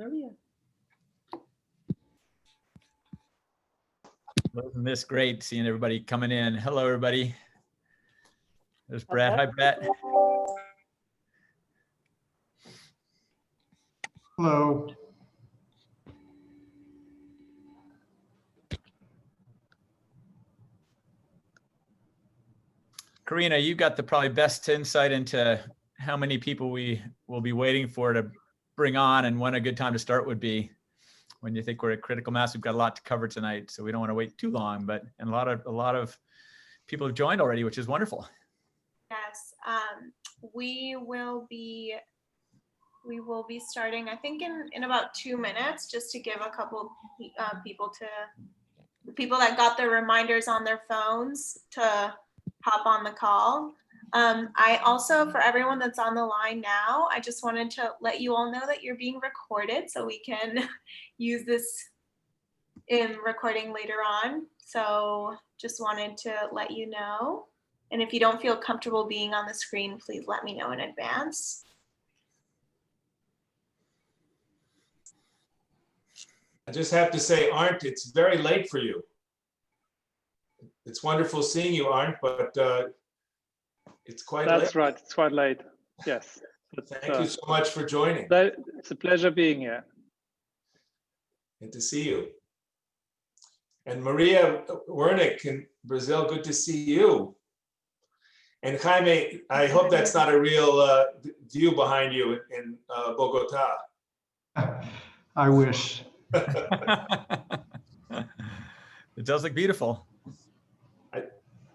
Maria. Wasn't this great seeing everybody coming in? Hello, everybody. There's Brett. Hi, Brett. Hello. Karina, you got the probably best insight into how many people we will be waiting for to bring on and when a good time to start would be. When you think we're at critical mass, we've got a lot to cover tonight, so we don't want to wait too long. But and a lot of people have joined already, which is wonderful. Yes, we will be starting, I think, in about 2 minutes, just to give a couple people that got their reminders on their phones to hop on the call. I also, for everyone that's on the line now, I just wanted to let you all know that you're being recorded, so we can use this in recording later on. So just wanted to let you know. And if you don't feel comfortable being on the screen, please let me know in advance. I just have to say, Arndt, it's very late for you. It's wonderful seeing you, Arndt, but it's quite late. That's right, it's quite late, yes. But, thank you so much for joining. It's a pleasure being here. Good to see you. And Maria Wernick in Brazil, good to see you. And Jaime, I hope that's not a real view behind you in Bogota. I wish. It does look beautiful.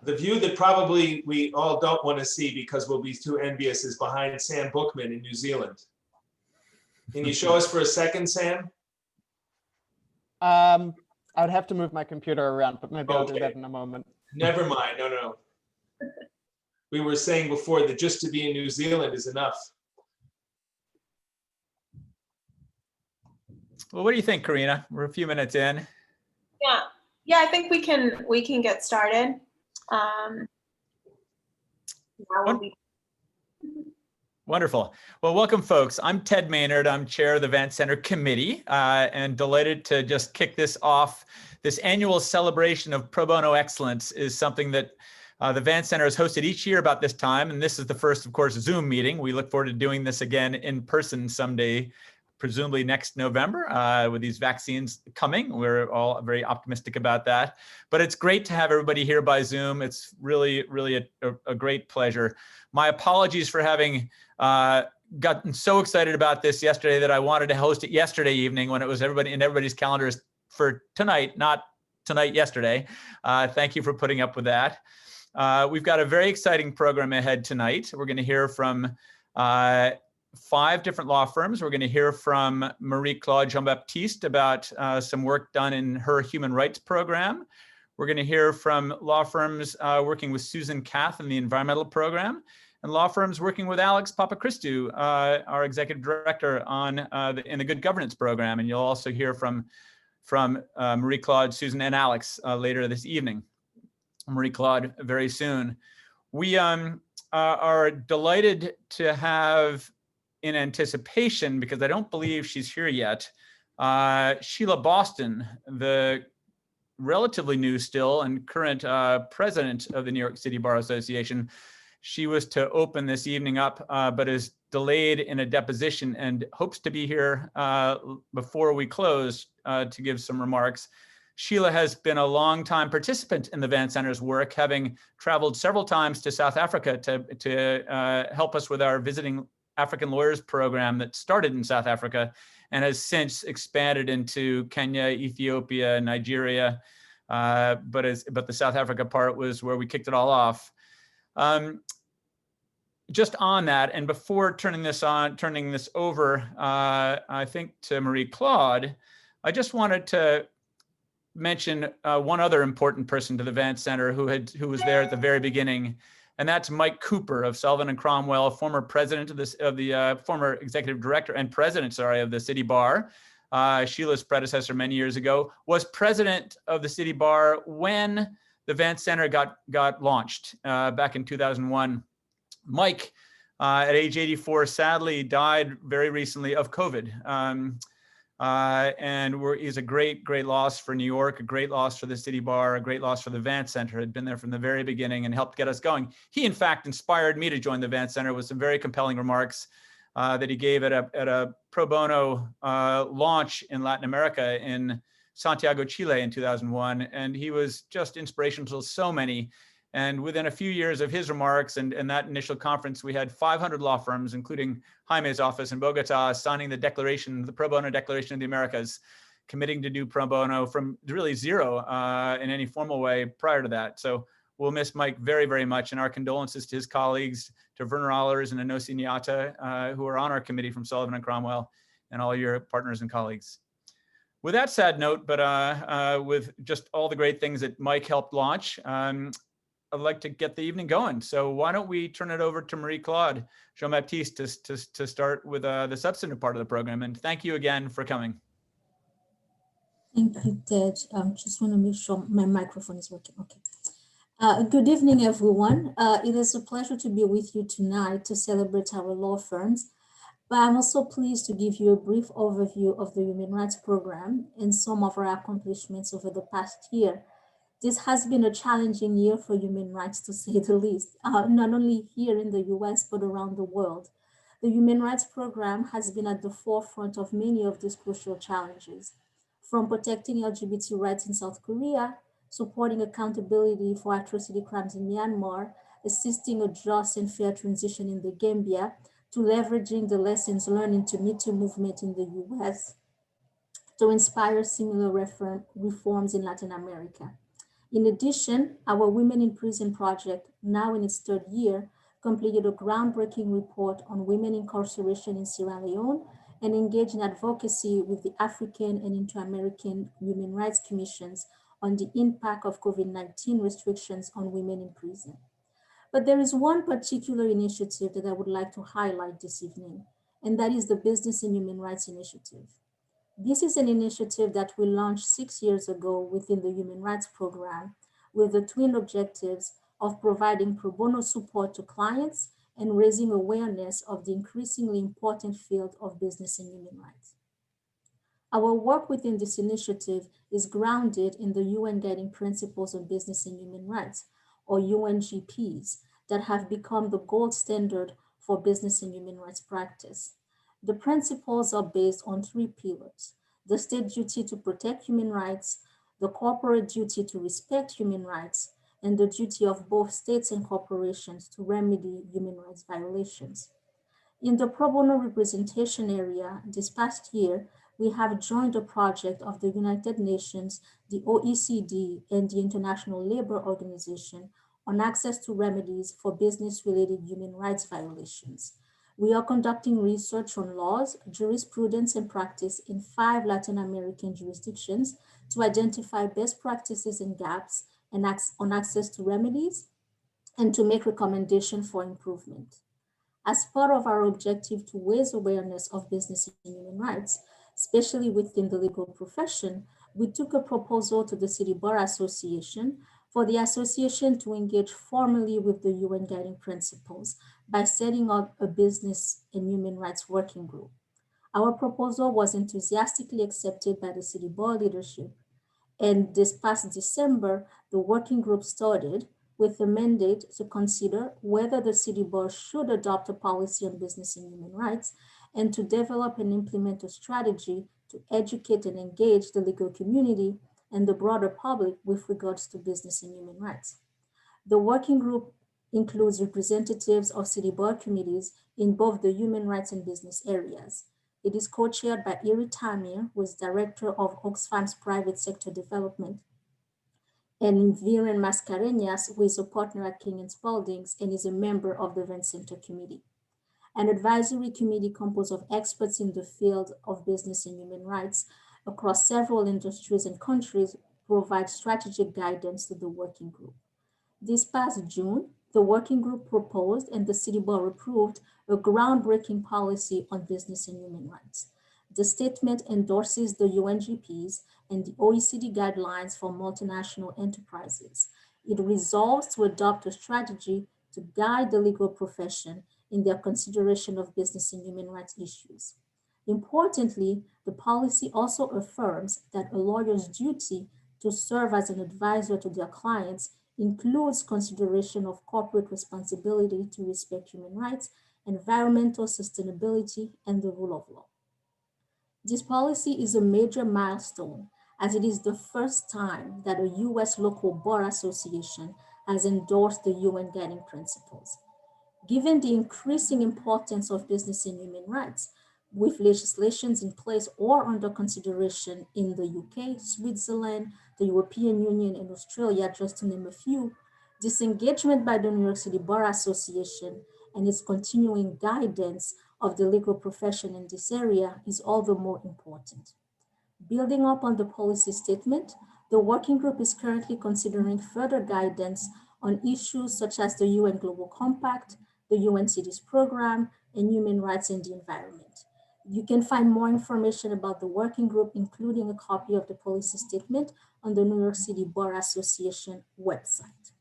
The view that probably we all don't want to see because we'll be too envious is behind Sam Bookman in New Zealand. Can you show us for a second, Sam? I would have to move my computer around, but maybe I'll do Okay. that in a moment. Never mind, no. We were saying before that just to be in New Zealand is enough. Well, what do you think, Karina? We're a few minutes in. Yeah, I think we can get started. Wonderful. Well, welcome, folks. I'm Ted Maynard. I'm chair of the Vance Center Committee, and delighted to just kick this off. This annual celebration of pro bono excellence is something that the Vance Center has hosted each year about this time, and this is the first, of course, Zoom meeting. We look forward to doing this again in person someday, presumably next November, with these vaccines coming. We're all very optimistic about that. But it's great to have everybody here by Zoom. It's really, really a great pleasure. My apologies for having gotten so excited about this yesterday that I wanted to host it yesterday evening when it was everybody's calendars for tonight, not tonight, yesterday. Thank you for putting up with that. We've got a very exciting program ahead tonight. We're going to hear from 5 different law firms. We're going to hear from Marie-Claude Jean-Baptiste about some work done in her human rights program. We're going to hear from law firms working with Susan Kath in the environmental program, and law firms working with Alex Papachristou, our executive director in the good governance program. And you'll also hear from Marie-Claude, Susan, and Alex later this evening. Marie-Claude very soon. We are delighted to have, in anticipation, because I don't believe she's here yet, Sheila Boston, the relatively new still and current president of the New York City Bar Association. She was to open this evening up, but is delayed in a deposition and hopes to be here before we close to give some remarks. Sheila has been a longtime participant in the Vance Center's work, having traveled several times to South Africa to help us with our visiting African lawyers program that started in South Africa and has since expanded into Kenya, Ethiopia, Nigeria, but the South Africa part was where we kicked it all off. Just on that, and before turning this over, I think to Marie-Claude, I just wanted to mention one other important person to the Vance Center who was there at the very beginning, and that's Mike Cooper of Sullivan and Cromwell, former president of the former executive director and president, of the City Bar. Sheila's predecessor many years ago, was president of the City Bar when the Vance Center got launched back in 2001. Mike, at age 84, sadly died very recently of COVID. and is a great loss for New York, a great loss for the City Bar, a great loss for the Vance Center. Had been there from the very beginning and helped get us going. He, in fact, inspired me to join the Vance Center with some very compelling remarks that he gave at a pro bono launch in Latin America in Santiago, Chile in 2001. And he was just inspirational to so many. And within a few years of his remarks and that initial conference, we had 500 law firms, including Jaime's office in Bogota, signing the declaration, the Pro Bono Declaration of the Americas, committing to do pro bono from really zero in any formal way prior to that. So we'll miss Mike very, very much, and our condolences to his colleagues, to Werner Allers and Enosi Niata, who are on our committee from Sullivan and Cromwell, and all your partners and colleagues. With that sad note, but with just all the great things that Mike helped launch, I'd like to get the evening going. So why don't we turn it over to Marie-Claude Jean-Baptiste to start with the substantive part of the program. And thank you again for coming. Thank you, Ted. Just want to make sure my microphone is working. Okay. Good evening, everyone. It is a pleasure to be with you tonight to celebrate our law firms. But I'm also pleased to give you a brief overview of the Human Rights Program and some of our accomplishments over the past year. This has been a challenging year for human rights, to say the least, not only here in the US, but around the world. The Human Rights Program has been at the forefront of many of these crucial challenges, from protecting LGBT rights in South Korea, supporting accountability for atrocity crimes in Myanmar, assisting a just and fair transition in the Gambia, to leveraging the lessons learned into Me Too movement in the US to inspire similar reforms in Latin America. In addition, our Women in Prison project, now in its third year, completed a groundbreaking report on women incarceration in Sierra Leone and engaged in advocacy with the African and Inter-American Human Rights Commissions on the impact of COVID-19 restrictions on women in prison. But there is one particular initiative that I would like to highlight this evening, and that is the Business and Human Rights Initiative. This is an initiative that we launched 6 years ago within the Human Rights Program with the twin objectives of providing pro bono support to clients and raising awareness of the increasingly important field of business and human rights. Our work within this initiative is grounded in the UN Guiding Principles on Business and Human Rights, or UNGPs, that have become the gold standard for business and human rights practice. The principles are based on 3 pillars: the state duty to protect human rights, the corporate duty to respect human rights, and the duty of both states and corporations to remedy human rights violations. In the pro bono representation area this past year, we have joined a project of the United Nations, the OECD, and the International Labour Organization on access to remedies for business-related human rights violations. We are conducting research on laws, jurisprudence, and practice in 5 Latin American jurisdictions to identify best practices and gaps on access to remedies and to make recommendations for improvement. As part of our objective to raise awareness of business and human rights, especially within the legal profession, we took a proposal to the City Bar Association for the association to engage formally with the UN Guiding Principles by setting up a business and human rights working group. Our proposal was enthusiastically accepted by the City Bar leadership. And this past December, the working group started with a mandate to consider whether the City Bar should adopt a policy on business and human rights and to develop and implement a strategy to educate and engage the legal community and the broader public with regards to business and human rights. The working group includes representatives of City Bar committees in both the human rights and business areas. It is co-chaired by Iri Tamir, who is Director of Oxfam's Private Sector Development, and Viren Mascareñas, who is a partner at King & Spalding's and is a member of the Vance Center Committee. An advisory committee composed of experts in the field of business and human rights across several industries and countries provides strategic guidance to the working group. This past June, the working group proposed and the City Bar approved a groundbreaking policy on business and human rights. The statement endorses the UNGPs and the OECD guidelines for multinational enterprises. It resolves to adopt a strategy to guide the legal profession in their consideration of business and human rights issues. Importantly, The policy also affirms that a lawyer's duty to serve as an advisor to their clients includes consideration of corporate responsibility to respect human rights, environmental sustainability, and the rule of law. This policy is a major milestone as it is the first time that a US local bar association has endorsed the UN Guiding Principles. Given the increasing importance of business and human rights, with legislations in place or under consideration in the UK, Switzerland, the European Union, and Australia, just to name a few, this engagement by the New York City Bar Association and its continuing guidance of the legal profession in this area is all the more important. Building up on the policy statement, the working group is currently considering further guidance on issues such as the UN Global Compact, the UN Cities Program, and human rights in the environment. You can find more information about the working group, including a copy of the policy statement, on the New York City Bar Association website.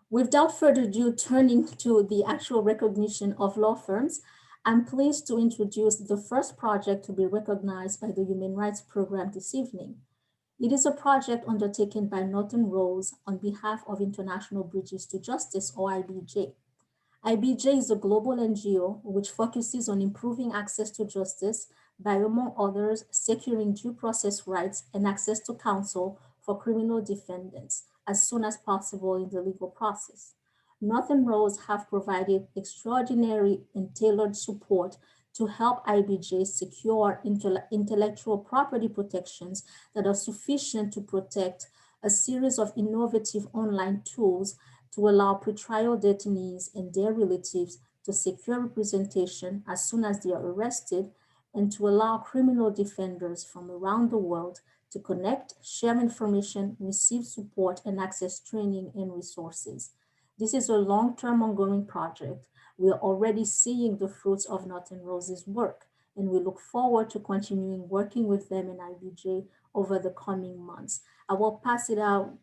Without further ado, turning to the actual recognition of law firms, I'm pleased to introduce the first project to be recognized by the Human Rights Program this evening. It is a project undertaken by Norton Rose on behalf of International Bridges to Justice, or IBJ. IBJ is a global NGO which focuses on improving access to justice by, among others, securing due process rights and access to counsel for criminal defendants as soon as possible in the legal process. Northern Rose have provided extraordinary and tailored support to help IBJ secure intellectual property protections that are sufficient to protect a series of innovative online tools to allow pretrial detainees and their relatives to secure representation as soon as they are arrested, and to allow criminal defenders from around the world to connect, share information, receive support, and access training and resources. This is a long-term ongoing project. We are already seeing the fruits of Norton Rose's work, and we look forward to continuing working with them and IBJ over the coming months. I will pass it on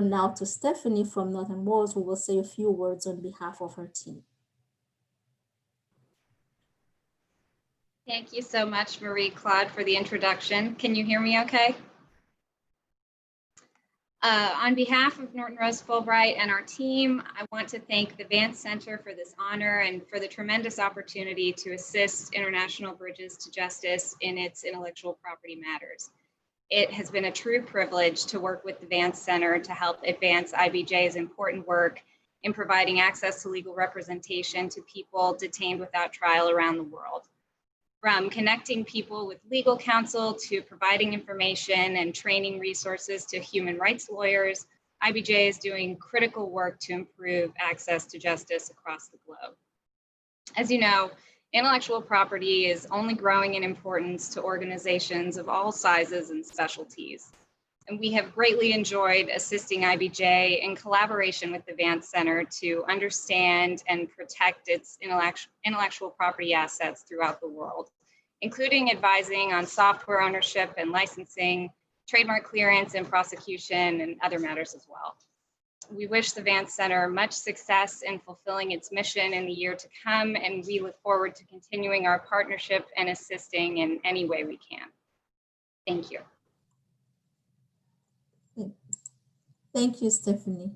now to Stephanie from Northern Rose, who will say a few words on behalf of her team. Thank you so much, Marie-Claude, for the introduction. Can you hear me okay? On behalf of Norton Rose Fulbright and our team, I want to thank the Vance Center for this honor and for the tremendous opportunity to assist International Bridges to Justice in its intellectual property matters. It has been a true privilege to work with the Vance Center to help advance IBJ's important work in providing access to legal representation to people detained without trial around the world. From connecting people with legal counsel to providing information and training resources to human rights lawyers, IBJ is doing critical work to improve access to justice across the globe. As you know, intellectual property is only growing in importance to organizations of all sizes and specialties. And we have greatly enjoyed assisting IBJ in collaboration with the Vance Center to understand and protect its intellectual property assets throughout the world, including advising on software ownership and licensing, trademark clearance and prosecution, and other matters as well. We wish the Vance Center much success in fulfilling its mission in the year to come, and we look forward to continuing our partnership and assisting in any way we can. Thank you. Thank you, Stephanie.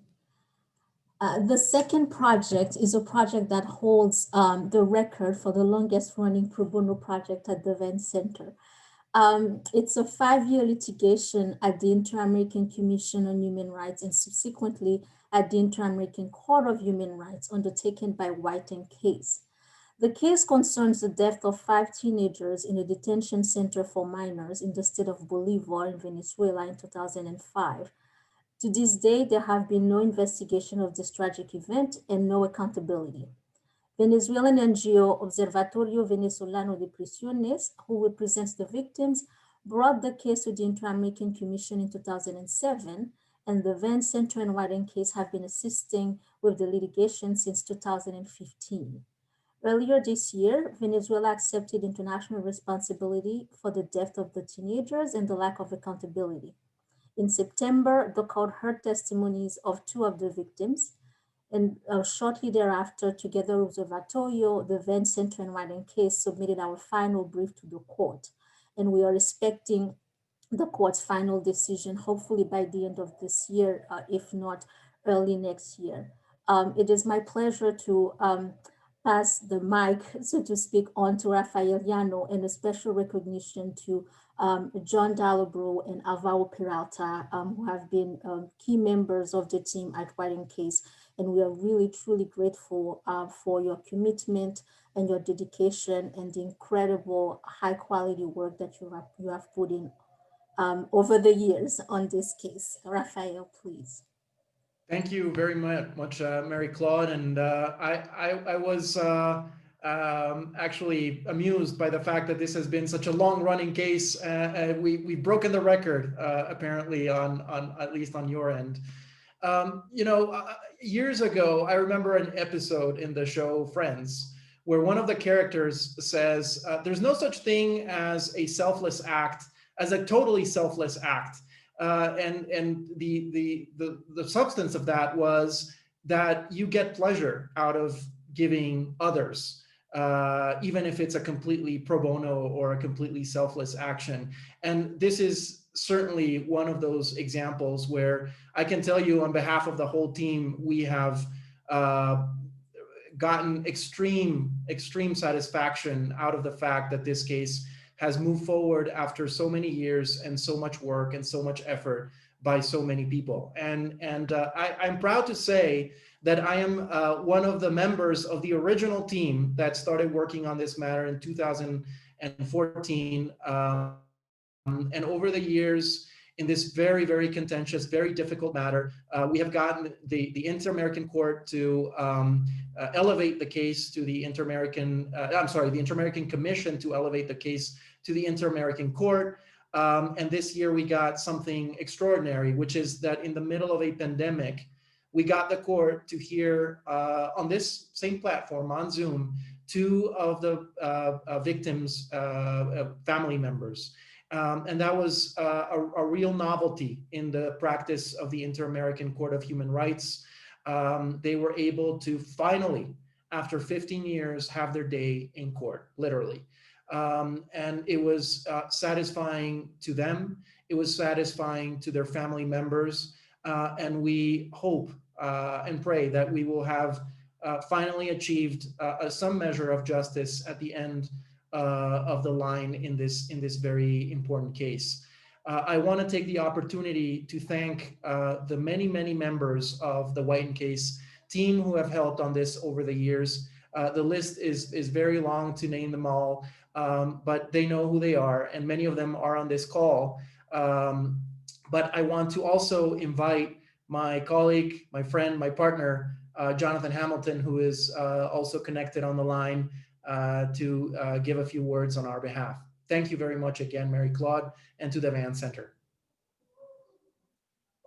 The second project is a project that holds the record for the longest running pro bono project at the Vance Center. It's a 5-year litigation at the Inter-American Commission on Human Rights and subsequently at the Inter-American Court of Human Rights undertaken by White and Case. The case concerns the death of 5 teenagers in a detention center for minors in the state of Bolivar in Venezuela in 2005. To this day, there have been no investigation of this tragic event and no accountability. Venezuelan NGO Observatorio Venezolano de Prisiones, who represents the victims, brought the case to the Inter-American Commission in 2007, and the Vance Center and White and Case have been assisting with the litigation since 2015. Earlier this year, Venezuela accepted international responsibility for the death of the teenagers and the lack of accountability. In September, the court heard testimonies of 2 of the victims, And shortly thereafter, together with Observatorio, the Venn Center and White and Case submitted our final brief to the court. And we are expecting the court's final decision, hopefully by the end of this year, if not early next year. It is my pleasure to pass the mic, so to speak, on to Rafael Llano, and a special recognition to John Dallobro and Alvaro Peralta, who have been key members of the team at White and Case. And we are really, truly grateful for your commitment and your dedication and the incredible high quality work that you have put in over the years on this case. Rafael, please. Thank you very much, Mary Claude. And I was actually amused by the fact that this has been such a long-running case. We've broken the record, apparently, on at least on your end. Years ago, I remember an episode in the show Friends, where one of the characters says, there's no such thing as a selfless act, as a totally selfless act. And the substance of that was that you get pleasure out of giving others, even if it's a completely pro bono or a completely selfless action. And this is certainly one of those examples where I can tell you on behalf of the whole team, we have gotten extreme satisfaction out of the fact that this case has moved forward after so many years and so much work and so much effort by so many people. And I'm proud to say that I am one of the members of the original team that started working on this matter in 2014. And over the years, in this very, very contentious, very difficult matter, we have gotten the Inter-American Court to elevate the case to the Inter-American, the Inter-American Commission to elevate the case to the Inter-American Court. And this year we got something extraordinary, which is that in the middle of a pandemic, we got the court to hear on this same platform, on Zoom, two of the victims' family members. And that was a real novelty in the practice of the Inter-American Court of Human Rights. They were able to finally, after 15 years, have their day in court, literally. And it was satisfying to them. It was satisfying to their family members. And we hope and pray that we will have finally achieved some measure of justice at the end of the line in this very important case. I want to take the opportunity to thank the many, many members of the White and Case team who have helped on this over the years. The list is very long to name them all, but they know who they are, and many of them are on this call. But I want to also invite my colleague, my friend, my partner, Jonathan Hamilton, who is also connected on the line to give a few words on our behalf. Thank you very much again, Mary Claude, and to the Van Center.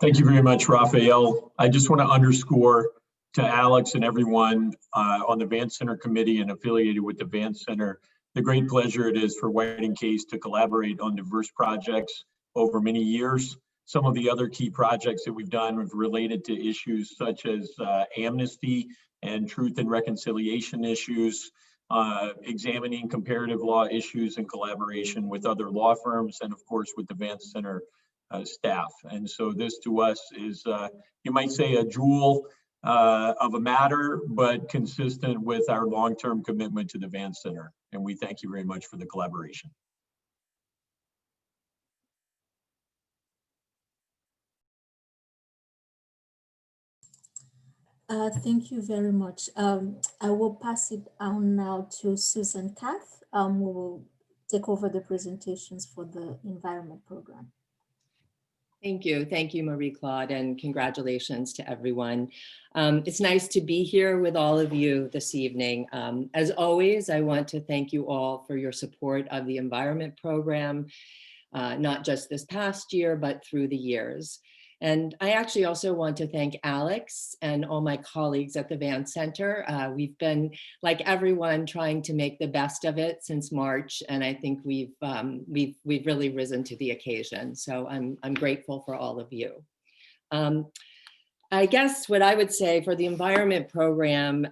Thank you very much, Rafael. I just want to underscore to Alex and everyone on the Van Center committee and affiliated with the Van Center, the great pleasure it is for White and Case to collaborate on diverse projects over many years. Some of the other key projects that we've done have related to issues such as amnesty and truth and reconciliation issues, examining comparative law issues in collaboration with other law firms, and of course with the Van Center staff. And so this to us is, you might say, a jewel of a matter, but consistent with our long-term commitment to the Van Center. And we thank you very much for the collaboration. Thank you very much. I will pass it on now to Susan Kath, who will take over the presentations for the environment program. Thank you, Marie-Claude, and congratulations to everyone. It's nice to be here with all of you this evening. As always, I want to thank you all for your support of the environment program, not just this past year, but through the years. And I actually also want to thank Alex and all my colleagues at the Van Center. We've been, like everyone, trying to make the best of it since March, and I think we've really risen to the occasion. So I'm grateful for all of you. I guess what I would say for the environment program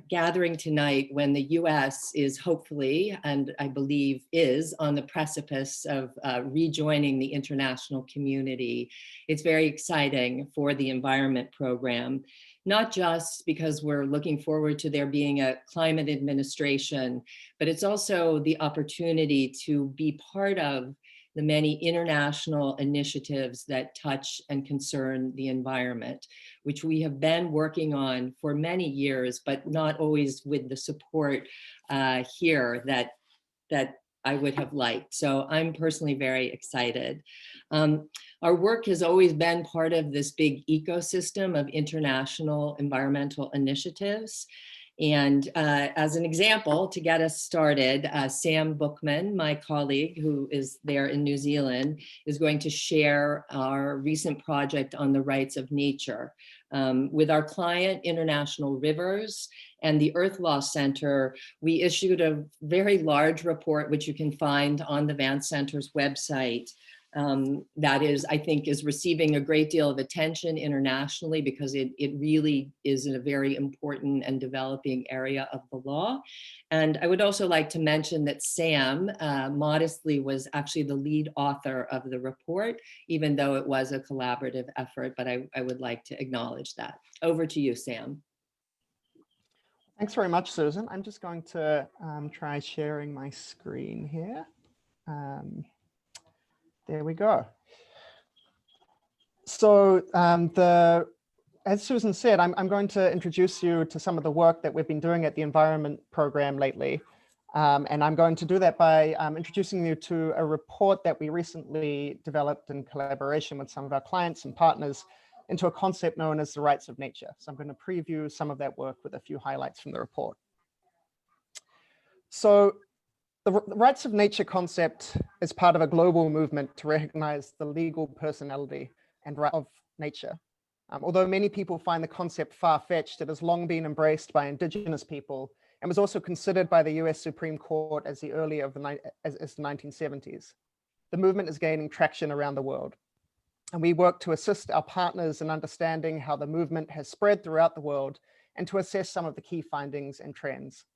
gathering tonight, when the US is hopefully, and I believe is, on the precipice of rejoining the international community, it's very exciting for the environment program, not just because we're looking forward to there being a climate administration, but it's also the opportunity to be part of the many international initiatives that touch and concern the environment, which we have been working on for many years, but not always with the support here that I would have liked. So I'm personally very excited. Our work has always been part of this big ecosystem of international environmental initiatives. And as an example, to get us started, Sam Bookman, my colleague who is there in New Zealand, is going to share our recent project on the rights of nature. With our client, International Rivers, and the Earth Law Center, we issued a very large report, which you can find on the Van Center's website. That is, I think, is receiving a great deal of attention internationally because it really is in a very important and developing area of the law. And I would also like to mention that Sam modestly was actually the lead author of the report, even though it was a collaborative effort, but I would like to acknowledge that. Over to you, Sam. Thanks very much, Susan. I'm just going to try sharing my screen here. There we go. So as Susan said, I'm going to introduce you to some of the work that we've been doing at the environment program lately. And I'm going to do that by introducing you to a report that we recently developed in collaboration with some of our clients and partners into a concept known as the rights of nature. So I'm going to preview some of that work with a few highlights from the report. So the rights of nature concept is part of a global movement to recognize the legal personality and right of nature. Although many people find the concept far-fetched, it has long been embraced by indigenous people and was also considered by the US Supreme Court as the early of the 1970s. The movement is gaining traction around the world. And we work to assist our partners in understanding how the movement has spread throughout the world and to assess some of the key findings and trends.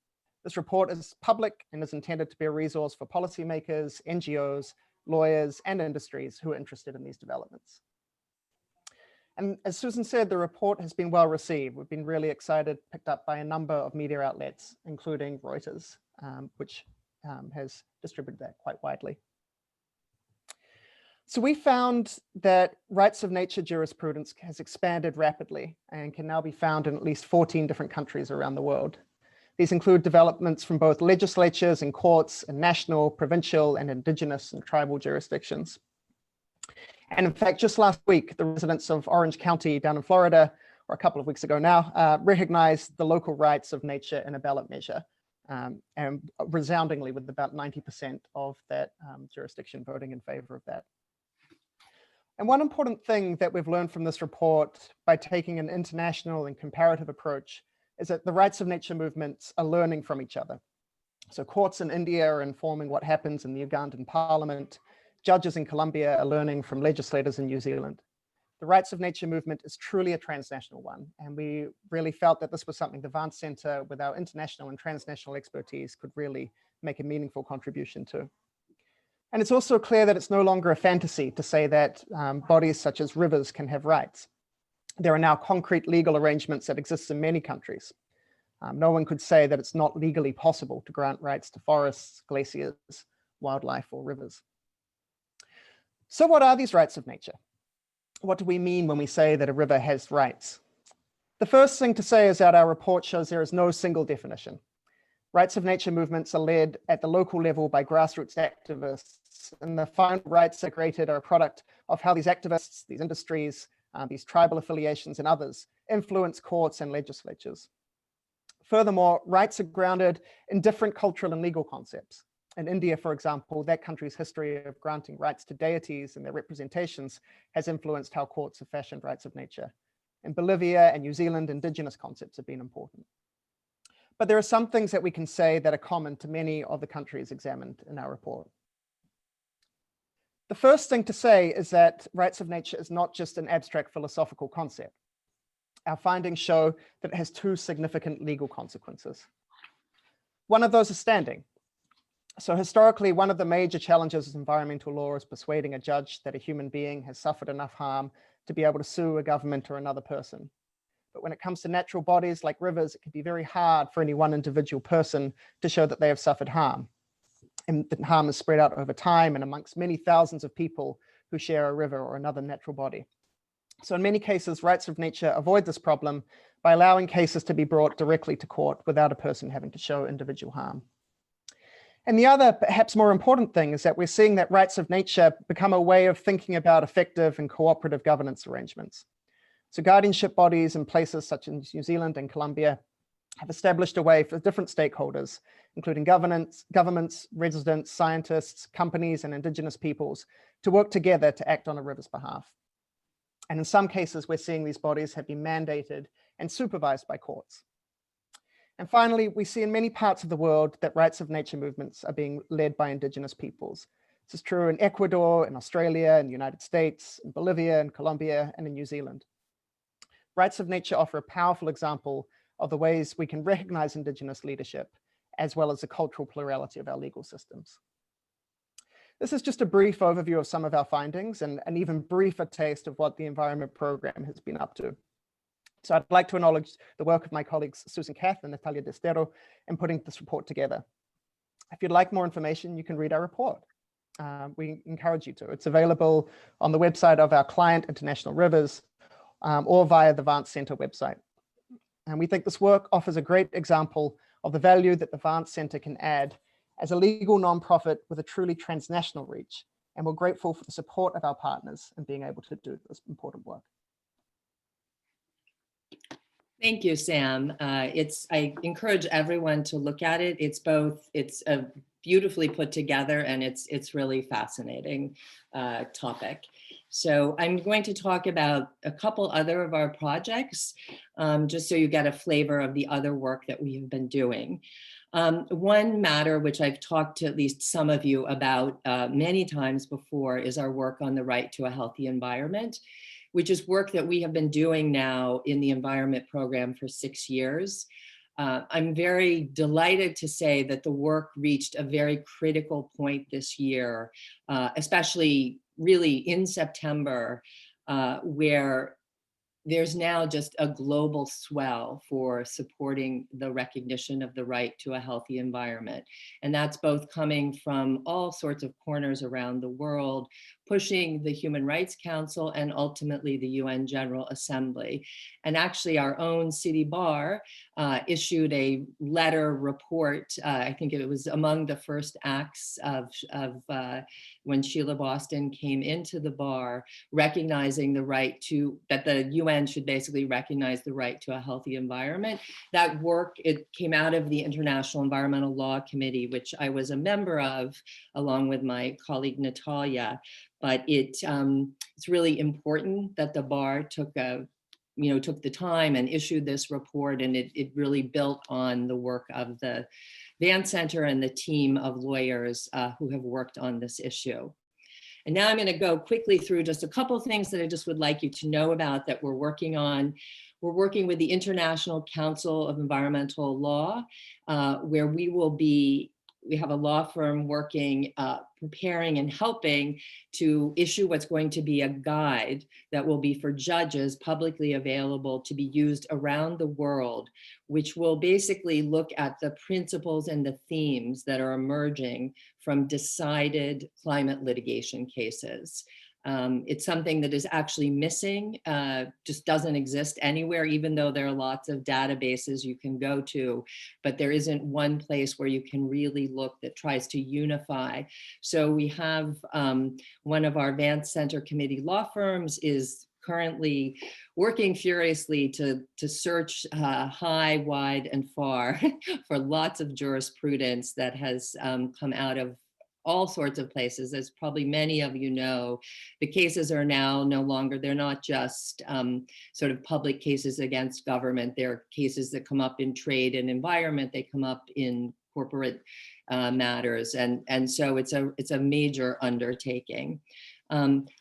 This report is public and is intended to be a resource for policymakers, NGOs, lawyers, and industries who are interested in these developments. And as Susan said, the report has been well received. We've been really excited, picked up by a number of media outlets, including Reuters, which has distributed that quite widely. So we found that rights of nature jurisprudence has expanded rapidly and can now be found in at least 14 different countries around the world. These include developments from both legislatures and courts in national, provincial, and indigenous and tribal jurisdictions. And in fact, just last week, the residents of Orange County down in Florida, or a couple of weeks ago now, recognized the local rights of nature in a ballot measure, and resoundingly with about 90% of that jurisdiction voting in favor of that. And one important thing that we've learned from this report by taking an international and comparative approach is that the rights of nature movements are learning from each other. So courts in India are informing what happens in the Ugandan parliament. Judges in Colombia are learning from legislators in New Zealand. The rights of nature movement is truly a transnational one. And we really felt that this was something the Van Center, with our international and transnational expertise, could really make a meaningful contribution to. And it's also clear that it's no longer a fantasy to say that bodies such as rivers can have rights. There are now concrete legal arrangements that exist in many countries. No one could say that it's not legally possible to grant rights to forests, glaciers, wildlife, or rivers. So what are these rights of nature? What do we mean when we say that a river has rights? The first thing to say is that our report shows there is no single definition. Rights of nature movements are led at the local level by grassroots activists, and the final rights that are created are a product of how these activists, these industries, these tribal affiliations and others influence courts and legislatures. Furthermore, rights are grounded in different cultural and legal concepts. In India, for example, that country's history of granting rights to deities and their representations has influenced how courts have fashioned rights of nature. In Bolivia and New Zealand, indigenous concepts have been important. But there are some things that we can say that are common to many of the countries examined in our report. The first thing to say is that rights of nature is not just an abstract philosophical concept. Our findings show that it has two significant legal consequences. One of those is standing. So historically, one of the major challenges of environmental law is persuading a judge that a human being has suffered enough harm to be able to sue a government or another person. But when it comes to natural bodies like rivers, it can be very hard for any one individual person to show that they have suffered harm. And that harm is spread out over time and amongst many thousands of people who share a river or another natural body. So in many cases, rights of nature avoid this problem by allowing cases to be brought directly to court without a person having to show individual harm. And the other, perhaps more important thing, is that we're seeing that rights of nature become a way of thinking about effective and cooperative governance arrangements. So guardianship bodies in places such as New Zealand and Colombia have established a way for different stakeholders, including governments, residents, scientists, companies, and indigenous peoples, to work together to act on a river's behalf. And in some cases, we're seeing these bodies have been mandated and supervised by courts. And finally, we see in many parts of the world that rights of nature movements are being led by indigenous peoples. This is true in Ecuador, in Australia, in the United States, in Bolivia, in Colombia, and in New Zealand. Rights of nature offer a powerful example of the ways we can recognize indigenous leadership, as well as the cultural plurality of our legal systems. This is just a brief overview of some of our findings and an even briefer taste of what the Environment Program has been up to. So I'd like to acknowledge the work of my colleagues Susan Kath and Natalia Destero in putting this report together. If you'd like more information, you can read our report. We encourage you to. It's available on the website of our client, International Rivers, or via the Vance Center website. And we think this work offers a great example of the value that the Vance Center can add as a legal nonprofit with a truly transnational reach. And we're grateful for the support of our partners in being able to do this important work. Thank you, Sam. I encourage everyone to look at it. It's a beautifully put together, and it's really fascinating topic. So I'm going to talk about a couple other of our projects, just so you get a flavor of the other work that we have been doing. One matter which I've talked to at least some of you about many times before is our work on the right to a healthy environment, which is work that we have been doing now in the Environment Program for 6 years. I'm very delighted to say that the work reached a very critical point this year, especially really in September, where there's now just a global swell for supporting the recognition of the right to a healthy environment. And that's both coming from all sorts of corners around the world, pushing the Human Rights Council and ultimately the UN General Assembly. And actually our own city bar issued a letter report. I think it was among the first acts of when Sheila Boston came into the bar, recognizing the right to, that the UN should basically recognize the right to a healthy environment. That work, it came out of the International Environmental Law Committee, which I was a member of, along with my colleague Natalia. But it's really important that the bar took the time and issued this report, and it really built on the work of the Vance Center and the team of lawyers who have worked on this issue. And now I'm going to go quickly through just a couple of things that I just would like you to know about that we're working on. We're working with the International Council of Environmental Law, where we have a law firm working, preparing and helping to issue what's going to be a guide that will be for judges publicly available to be used around the world, which will basically look at the principles and the themes that are emerging from decided climate litigation cases. It's something that is actually missing, just doesn't exist anywhere, even though there are lots of databases you can go to, but there isn't one place where you can really look that tries to unify. So we have one of our Vance Center Committee law firms is currently working furiously to search high, wide, and far for lots of jurisprudence that has come out of all sorts of places. As probably many of you know, the cases are now no longer, they're not just sort of public cases against government. They're cases that come up in trade and environment. They come up in corporate matters. And so it's a major undertaking.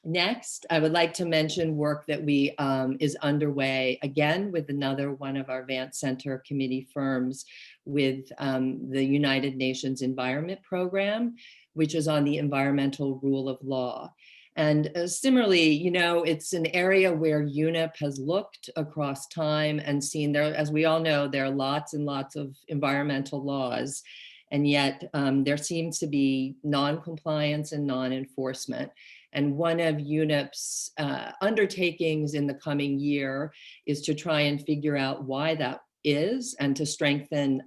Next, I would like to mention work that we is underway again with another one of our Vance Center committee firms with the United Nations Environment Program, which is on the environmental rule of law. And similarly, you know, it's an area where UNEP has looked across time and seen there, as we all know, there are lots and lots of environmental laws, and yet there seems to be non-compliance and non-enforcement. And one of UNEP's undertakings in the coming year is to try and figure out why that is and to strengthen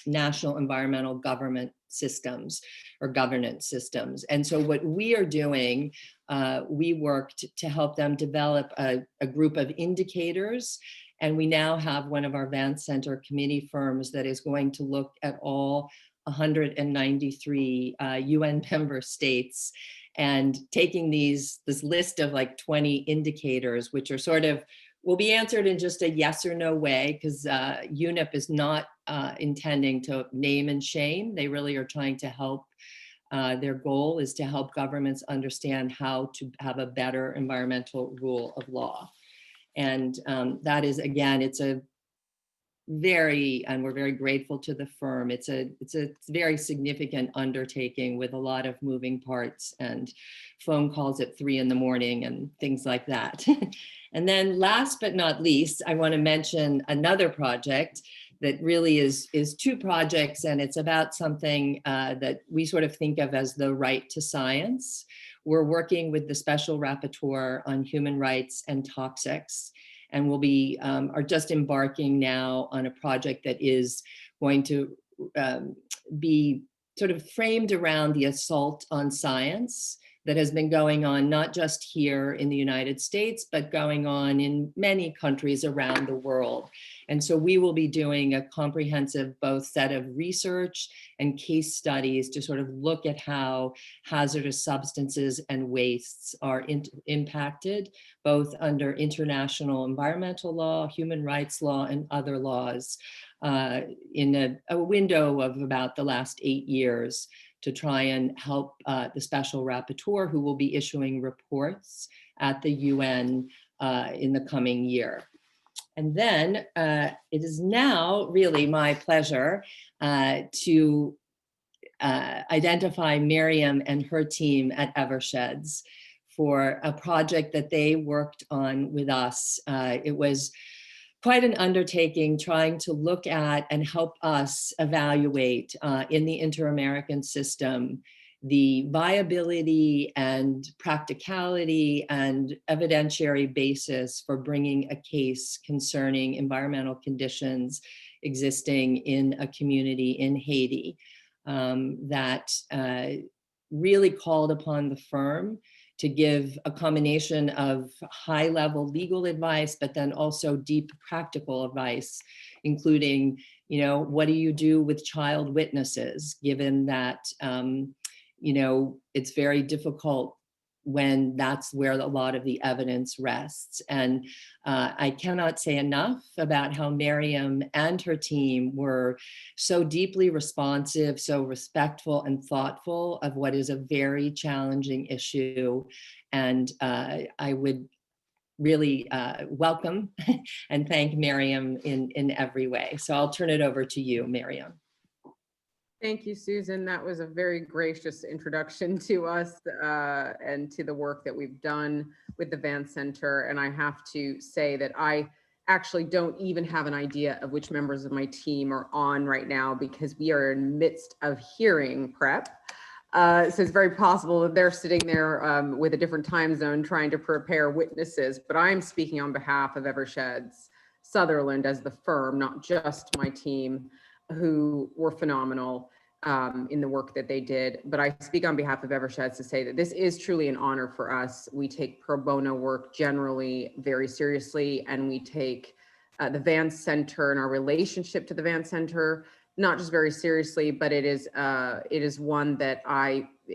national environmental government systems or governance systems. And so what we are doing, we worked to help them develop a group of indicators. And we now have one of our Vance Center committee firms that is going to look at all 193 UN member states and taking this list of like 20 indicators, which are sort of, will be answered in just a yes or no way, because UNEP is not intending to name and shame. They really are trying to help. Their goal is to help governments understand how to have a better environmental rule of law. And that is, again, it's a very, and we're very grateful to the firm. It's a very significant undertaking with a lot of moving parts and phone calls at 3 in the morning and things like that. And then last but not least, I want to mention another project that really is two projects, and it's about something that we sort of think of as the right to science. We're working with the Special Rapporteur on Human Rights and Toxics, and we'll be are just embarking now on a project that is going to be sort of framed around the assault on science that has been going on not just here in the United States, but going on in many countries around the world. And so we will be doing a comprehensive both set of research and case studies to sort of look at how hazardous substances and wastes are impacted, both under international environmental law, human rights law, and other laws in a window of about the last 8 years, to try and help the Special Rapporteur, who will be issuing reports at the UN in the coming year. And then it is now really my pleasure to identify Miriam and her team at Eversheds for a project that they worked on with us. It was quite an undertaking trying to look at and help us evaluate in the Inter-American system the viability and practicality and evidentiary basis for bringing a case concerning environmental conditions existing in a community in Haiti that really called upon the firm to give a combination of high-level legal advice, but then also deep practical advice, including, you know, what do you do with child witnesses, given that, you know, it's very difficult when that's where a lot of the evidence rests. And I cannot say enough about how Miriam and her team were so deeply responsive, so respectful and thoughtful of what is a very challenging issue. And I would really welcome and thank Miriam in every way. So I'll turn it over to you, Miriam. Thank you, Susan. That was a very gracious introduction to us and to the work that we've done with the Vance Center. And I have to say that I actually don't even have an idea of which members of my team are on right now, because we are in the midst of hearing prep. So it's very possible that they're sitting there with a different time zone trying to prepare witnesses. But I'm speaking on behalf of Eversheds Sutherland as the firm, not just my team, who were phenomenal in the work that they did. But I speak on behalf of Eversheds to say that this is truly an honor for us. We take pro bono work generally very seriously, and we take the Vance Center and our relationship to the Vance Center not just very seriously, but it is one that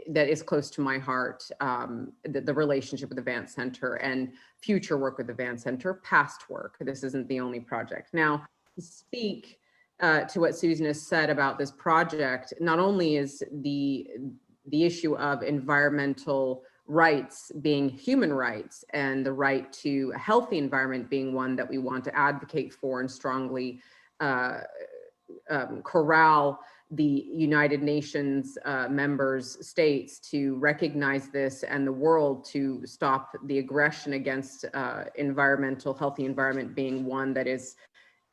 is close to my heart, the relationship with the Vance Center and future work with the Vance Center, past work. This isn't the only project. Now, to speak to what Susan has said about this project, not only is the issue of environmental rights being human rights, and the right to a healthy environment being one that we want to advocate for and strongly corral the United Nations members states to recognize this, and the world to stop the aggression against healthy environment being one that is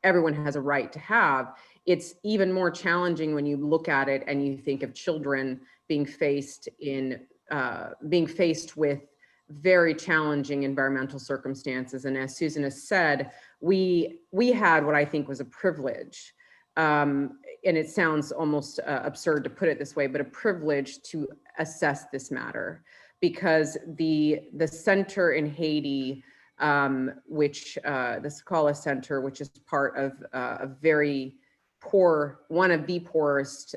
everyone has a right to have. It's even more challenging when you look at it and you think of children being faced with very challenging environmental circumstances. And as Susan has said, we had what I think was a privilege. And it sounds almost absurd to put it this way, but a privilege to assess this matter, because the center in Haiti, which the Sakala Center, which is part of a very poor, one of the poorest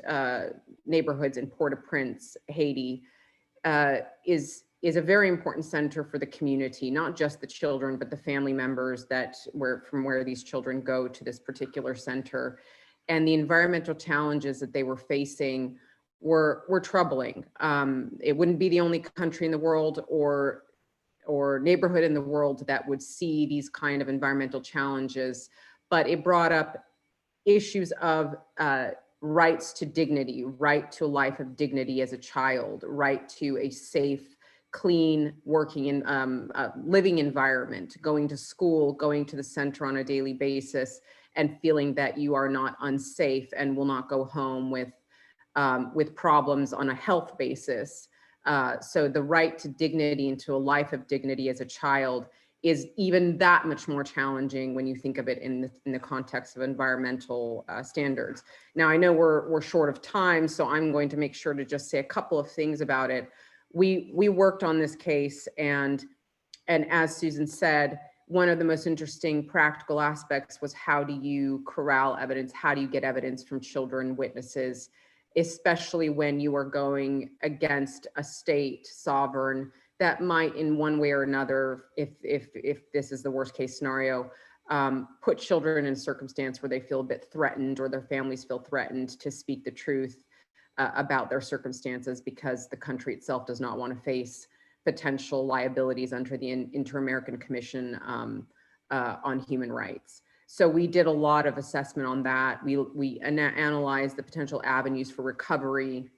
neighborhoods in Port-au-Prince, Haiti, is a very important center for the community, not just the children, but the family members from where these children go to this particular center. And the environmental challenges that they were facing were troubling. It wouldn't be the only country in the world or neighborhood in the world that would see these kind of environmental challenges, but it brought up issues of rights to dignity, right to a life of dignity as a child, right to a safe, clean, working and living environment, going to school, going to the center on a daily basis, and feeling that you are not unsafe and will not go home with problems on a health basis. So the right to dignity and to a life of dignity as a child is even that much more challenging when you think of it in the context of environmental standards. Now, I know we're short of time, so I'm going to make sure to just say a couple of things about it. We worked on this case, and as Susan said, one of the most interesting practical aspects was, how do you corral evidence? How do you get evidence from children, witnesses, especially when you are going against a state sovereign that might, in one way or another, if this is the worst case scenario, put children in a circumstance where they feel a bit threatened, or their families feel threatened to speak the truth about their circumstances, because the country itself does not want to face potential liabilities under the Inter-American Commission on Human Rights. So we did a lot of assessment on that. We analyzed the potential avenues for recovery,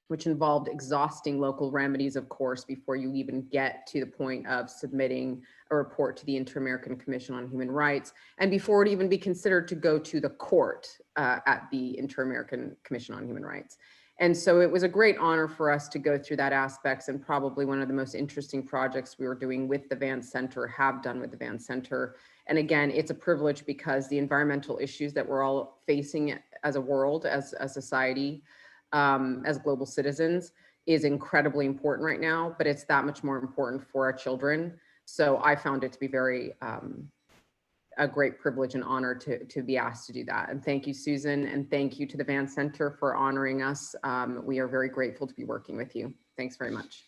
which involved exhausting local remedies, of course, before you even get to the point of submitting a report to the Inter-American Commission on Human Rights, and before it even be considered to go to the court at the Inter-American Commission on Human Rights. And so it was a great honor for us to go through that aspects, and probably one of the most interesting projects we were doing with the Vance Center, have done with the Vance Center. And again, it's a privilege because the environmental issues that we're all facing as a world, as a society, as global citizens, is incredibly important right now, but it's that much more important for our children. So I found it to be very a great privilege and honor to be asked to do that. And thank you, Susan, and thank you to the Vance Center for honoring us. We are very grateful to be working with you. Thanks very much.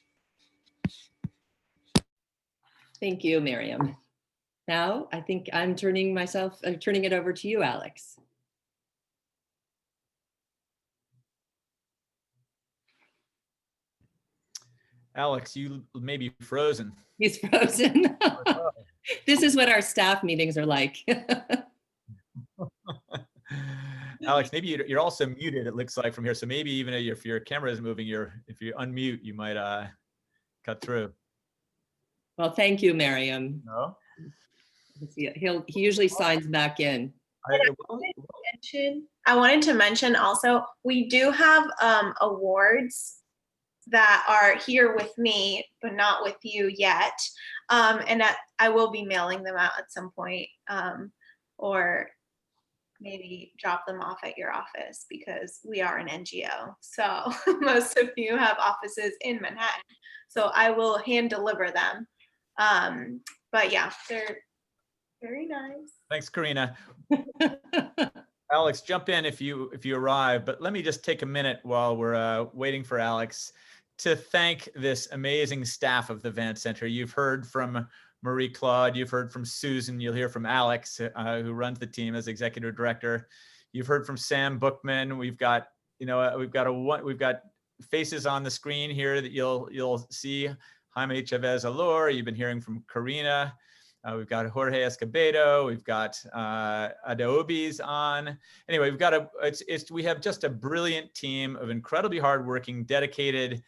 Thank you, Miriam. Now, I think I'm turning it over to you, Alex. Alex, you may be frozen. He's frozen. This is what our staff meetings are like. Alex, maybe you're also muted, it looks like, from here. So maybe even if your camera is moving, if you unmute, you might cut through. Well, thank you, Miriam. No? He usually signs back in. I wanted to mention also, we do have awards that are here with me, but not with you yet. And I will be mailing them out at some point, or maybe drop them off at your office, because we are an NGO. So most of you have offices in Manhattan. So I will hand deliver them. But yeah, they're very nice. Thanks, Karina. Alex, jump in if you arrive, but let me just take a minute while we're waiting for Alex to thank this amazing staff of the Vance Center. You've heard from Marie-Claude, you've heard from Susan, you'll hear from Alex, who runs the team as executive director. You've heard from Sam Bookman. We've got, we've got faces on the screen here that you'll see. Jaime Chavez Alor. You've been hearing from Karina. We've got Jorge Escobedo. We've got Adobe's on. Anyway, we've got we have just a brilliant team of incredibly hardworking, dedicated,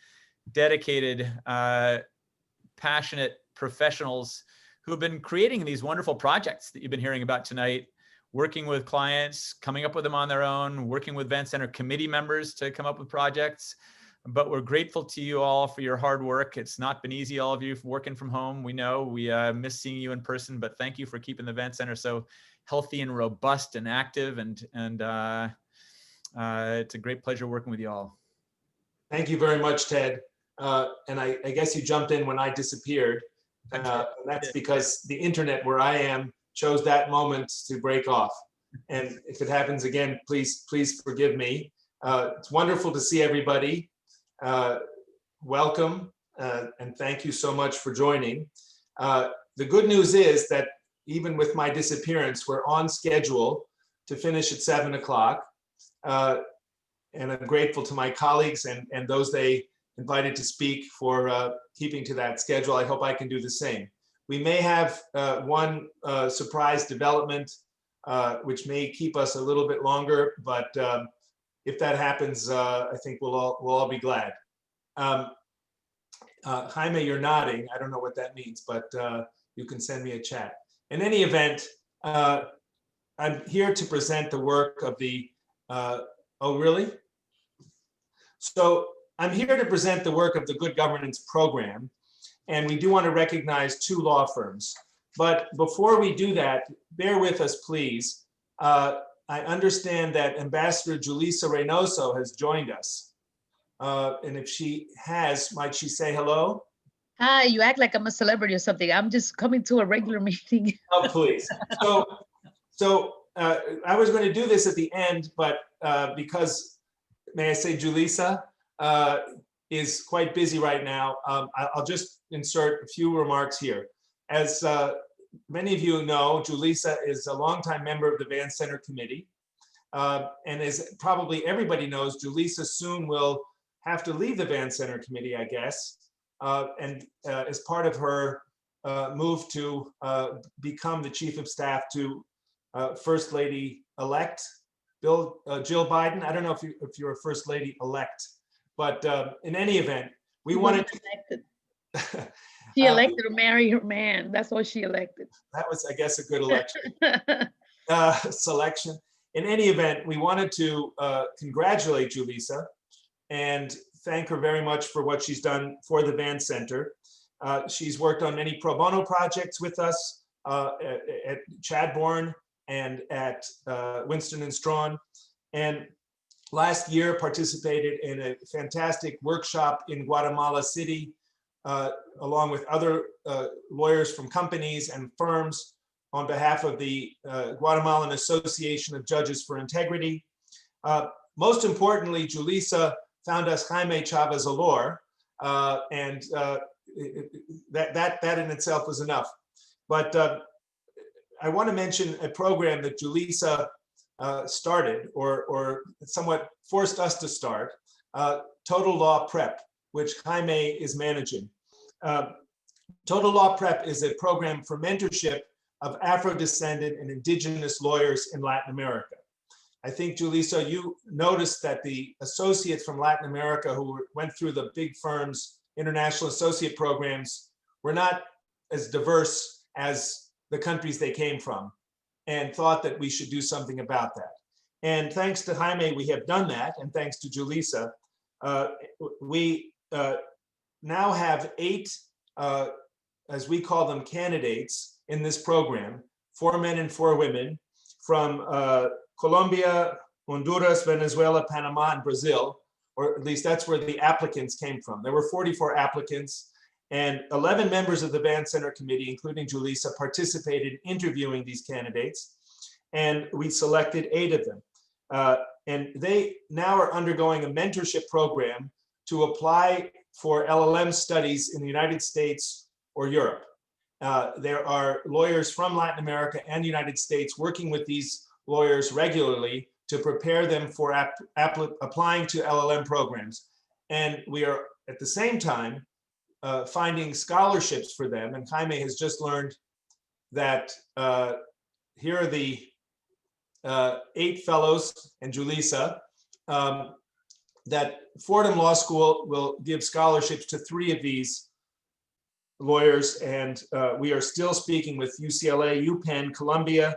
passionate professionals who have been creating these wonderful projects that you've been hearing about tonight, working with clients, coming up with them on their own, working with Van Center committee members to come up with projects. But we're grateful to you all for your hard work. It's not been easy, all of you working from home. We know we miss seeing you in person, but thank you for keeping the Van Center so healthy and robust and active. And it's a great pleasure working with you all. Thank you very much, Ted. And I guess you jumped in when I disappeared. That's because the internet where I am chose that moment to break off. And if it happens again, please forgive me. It's wonderful to see everybody. Welcome, and thank you so much for joining. The good news is that even with my disappearance, we're on schedule to finish at 7 o'clock. And I'm grateful to my colleagues and those they invited to speak for keeping to that schedule. I hope I can do the same. We may have one surprise development, which may keep us a little bit longer, but if that happens, I think we'll all be glad. Jaime, you're nodding. I don't know what that means, but you can send me a chat. In any event, I'm here to present the work of the, oh, really? So I'm here to present the work of the Good Governance Program, and we do want to recognize 2 law firms. But before we do that, bear with us, please. I understand that Ambassador Julissa Reynoso has joined us. And if she has, might she say hello? Hi, you act like I'm a celebrity or something. I'm just coming to a regular meeting. Oh, please. So I was going to do this at the end, but because, may I say, Julissa is quite busy right now, I'll just insert a few remarks here. As many of you know, Julissa is a longtime member of the Van Center Committee. And as probably everybody knows, Julissa soon will have to leave the Van Center Committee, I guess. And as part of her move to become the Chief of Staff to First Lady-elect Jill Biden. I don't know if you're a First Lady-elect, but in any event, we wanted to... She elected to marry her man. That's what she elected. That was, I guess, a good election selection. In any event, we wanted to congratulate Julissa and thank her very much for what she's done for the Van Center. She's worked on many pro bono projects with us at Chadbourne and at Winston and Strawn. And last year participated in a fantastic workshop in Guatemala City, along with other lawyers from companies and firms on behalf of the Guatemalan Association of Judges for Integrity. Most importantly, Julissa found us Jaime Chavez Alor, and that in itself was enough. But I want to mention a program that Julissa started, or somewhat forced us to start, Total Law Prep, which Jaime is managing. Total Law Prep is a program for mentorship of Afro-descendant and indigenous lawyers in Latin America. I think, Julissa, you noticed that the associates from Latin America who went through the big firms' international associate programs were not as diverse as the countries they came from, and thought that we should do something about that. And thanks to Jaime, we have done that, and thanks to Julissa, we now have 8, as we call them, candidates in this program, 4 men and 4 women from Colombia, Honduras, Venezuela, Panama, and Brazil, or at least that's where the applicants came from. There were 44 applicants, and 11 members of the Van Center Committee, including Julissa, participated in interviewing these candidates, and we selected 8 of them. And they now are undergoing a mentorship program to apply for LLM studies in the United States or Europe. There are lawyers from Latin America and the United States working with these lawyers regularly to prepare them for applying to LLM programs. And we are at the same time finding scholarships for them. And Jaime has just learned that here are the 8 fellows and Julissa, that Fordham Law School will give scholarships to 3 of these lawyers. And we are still speaking with UCLA, UPenn, Columbia,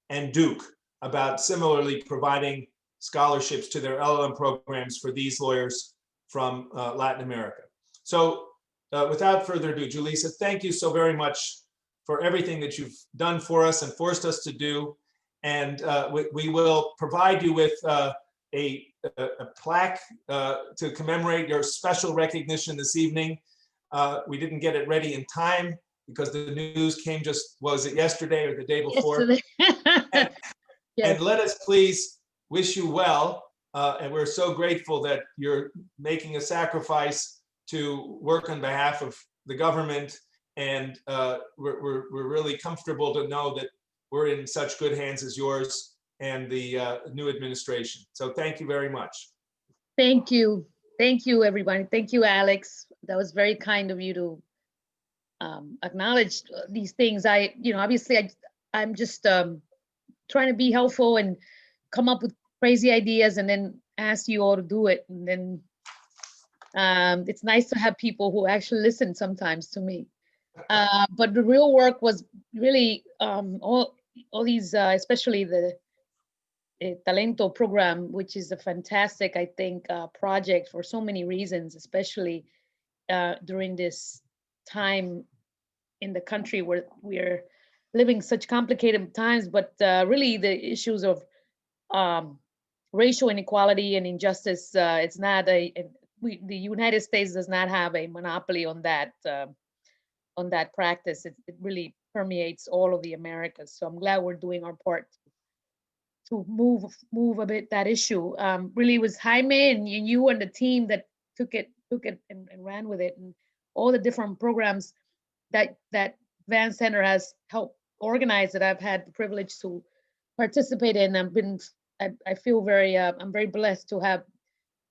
and Duke about similarly providing scholarships to their LLM programs for these lawyers from Latin America. So without further ado, Julissa, thank you so very much for everything that you've done for us and forced us to do. And we will provide you with a plaque to commemorate your special recognition this evening. We didn't get it ready in time because the news came was it yesterday or the day before? Yesterday. And let us please wish you well. And we're so grateful that you're making a sacrifice to work on behalf of the government. And we're really comfortable to know that we're in such good hands as yours and the new administration. So thank you very much. Thank you. Thank you, everybody. Thank you, Alex. That was very kind of you to acknowledge these things. Obviously I'm just trying to be helpful and come up with crazy ideas and then ask you all to do it. And then it's nice to have people who actually listen sometimes to me. But the real work was really all these, especially the Talento program, which is a fantastic, I think, project for so many reasons, especially during this time in the country where we're living such complicated times, but really the issues of racial inequality and injustice, it's not the United States does not have a monopoly on that practice. It really permeates all of the Americas. So I'm glad we're doing our part to move a bit that issue. Really it was Jaime and you and the team that took it and ran with it, and all the different programs that Vance Center has helped organize that I've had the privilege to participate in. I feel very, I'm very blessed to have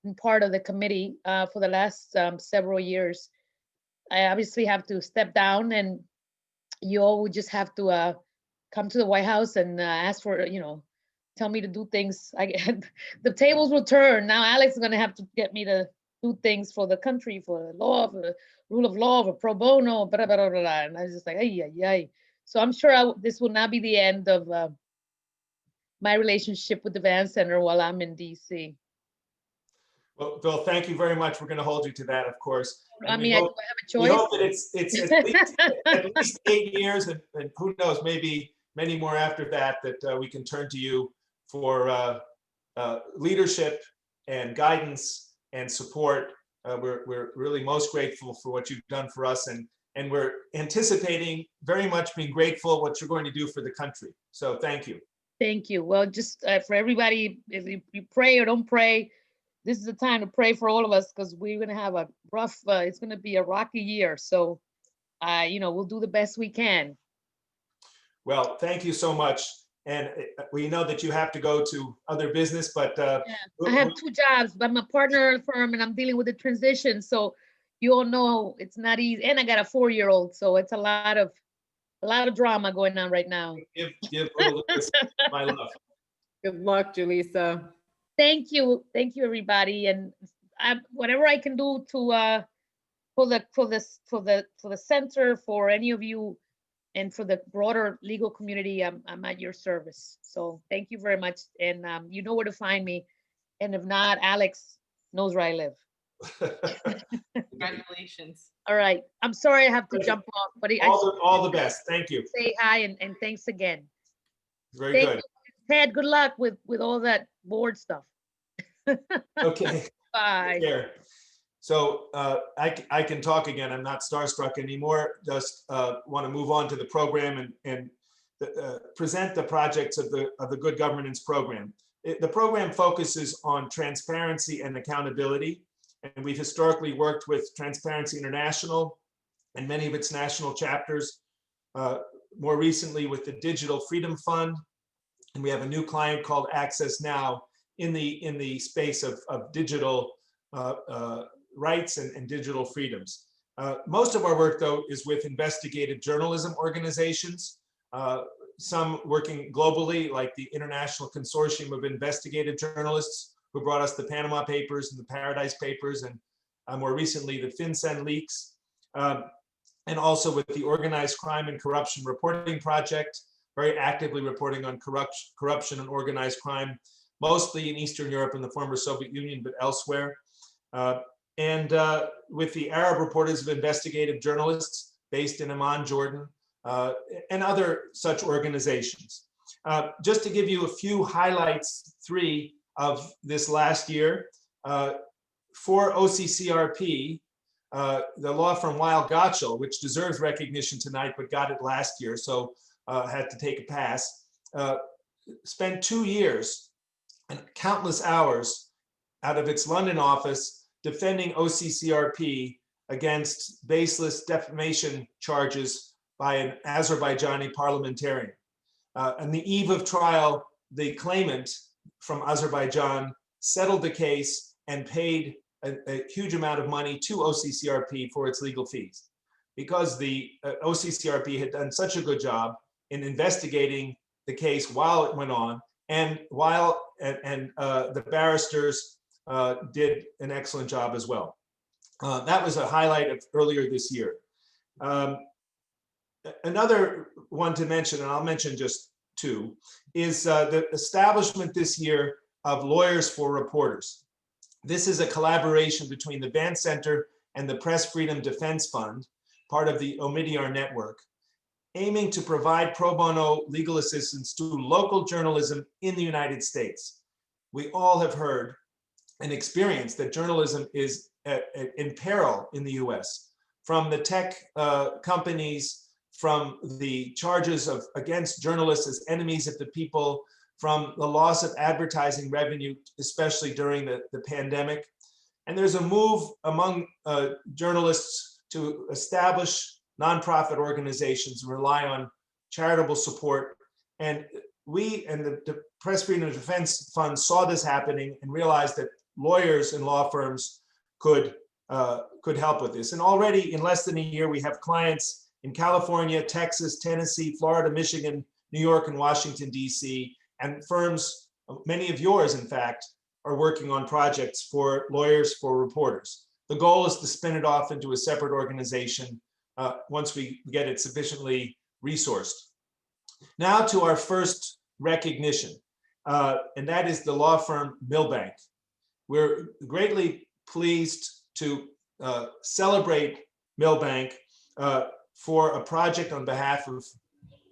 been part of the committee for the last several years. I obviously have to step down, and you all would just have to come to the White House and ask for, tell me to do things. The tables will turn. Now Alex is going to have to get me to do things for the country, for the law, for the rule of law, for pro bono, blah, blah, blah, blah, blah. And I was just like, ay, ay, ay. So I'm sure this will not be the end of my relationship with the Vance Center while I'm in DC. Well, Bill, thank you very much. We're going to hold you to that, of course. And do I have a choice? We hope that it's at least 8 years, and who knows, maybe many more after that, that we can turn to you for leadership and guidance and support. We're really most grateful for what you've done for us, and we're anticipating very much being grateful what you're going to do for the country. So thank you. Thank you. Well, just for everybody, if you pray or don't pray, this is the time to pray for all of us, because we're going to have a rough, it's going to be a rocky year. So, we'll do the best we can. Well, thank you so much. And we know that you have to go to other business, but yeah. I have 2 jobs. I'm a partner at a firm and I'm dealing with the transition. So you all know it's not easy. And I got a 4-year-old. So it's a lot of drama going on right now. Give little Lucas my love. Good luck, Julissa. Thank you, everybody, and whatever I can do to for the center, for any of you, and for the broader legal community, I'm at your service. So thank you very much, and you know where to find me, and if not, Alex knows where I live. Congratulations. All right, I'm sorry I have to jump off, but all the best. Thank you. Say hi and thanks again. Very Thank good. you. Ted, good luck with all that board stuff. Okay. Bye. Here. So I can talk again. I'm not starstruck anymore. Just want to move on to the program and present the projects of the Good Governance program. The program focuses on transparency and accountability, and we've historically worked with Transparency International and many of its national chapters. More recently with the Digital Freedom Fund. And we have a new client called Access Now in the space of digital rights and digital freedoms. Most of our work, though, is with investigative journalism organizations, some working globally, like the International Consortium of Investigative Journalists, who brought us the Panama Papers and the Paradise Papers, and more recently, the FinCEN leaks, and also with the Organized Crime and Corruption Reporting Project, very actively reporting on corruption and organized crime, mostly in Eastern Europe and the former Soviet Union, but elsewhere. And with the Arab Reporters of Investigative Journalists based in Amman, Jordan, and other such organizations. Just to give you a few highlights, 3 of this last year, for OCCRP, the law firm Weil Gotshal, which deserves recognition tonight, but got it last year, so had to take a pass, spent 2 years and countless hours out of its London office defending OCCRP against baseless defamation charges by an Azerbaijani parliamentarian. On the eve of trial, the claimant from Azerbaijan settled the case and paid a huge amount of money to OCCRP for its legal fees, because the OCCRP had done such a good job in investigating the case while it went on, and while the barristers did an excellent job as well. That was a highlight of earlier this year. Another one to mention, and I'll mention just 2, is the establishment this year of Lawyers for Reporters. This is a collaboration between the Vance Center and the Press Freedom Defense Fund, part of the Omidyar network, aiming to provide pro bono legal assistance to local journalism in the United States. We all have heard and experienced that journalism is in peril in the US, from the tech companies, from the charges against journalists as enemies of the people, from the loss of advertising revenue, especially during the pandemic. And there's a move among journalists to establish nonprofit organizations and rely on charitable support. And we and the Press Freedom Defense Fund saw this happening and realized that lawyers and law firms could help with this. And already in less than a year, we have clients in California, Texas, Tennessee, Florida, Michigan, New York, and Washington, DC, and firms, many of yours, in fact, are working on projects for Lawyers for Reporters. The goal is to spin it off into a separate organization once we get it sufficiently resourced. Now to our first recognition, and that is the law firm Milbank. We're greatly pleased to celebrate Milbank for a project on behalf of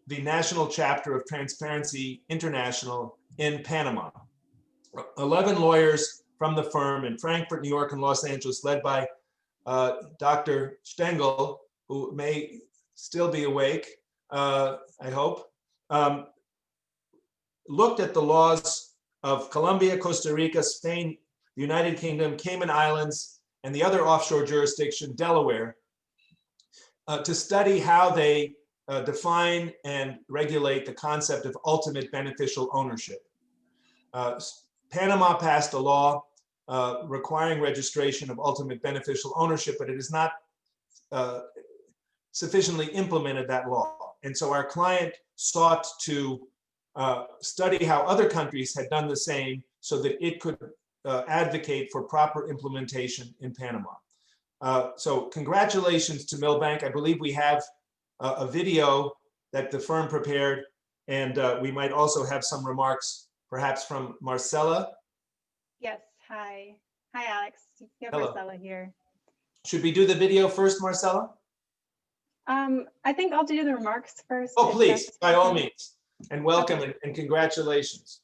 the national chapter of Transparency International in Panama. 11 lawyers from the firm in Frankfurt, New York, and Los Angeles, led by Dr. Stengel, who may still be awake, I hope, looked at the laws of Colombia, Costa Rica, Spain, the United Kingdom, Cayman Islands, and the other offshore jurisdiction, Delaware, to study how they define and regulate the concept of ultimate beneficial ownership. Panama passed a law requiring registration of ultimate beneficial ownership, but it has not sufficiently implemented that law. And so our client sought to study how other countries had done the same so that it could advocate for proper implementation in Panama. So congratulations to Milbank. I believe we have a video that the firm prepared, and we might also have some remarks, perhaps from Marcella. Yes, hi. Hi, Alex. You have Hello. Marcella here. Should we do the video first, Marcella? I think I'll do the remarks first. Oh, if please, that's by all okay. means. And welcome Okay. and congratulations.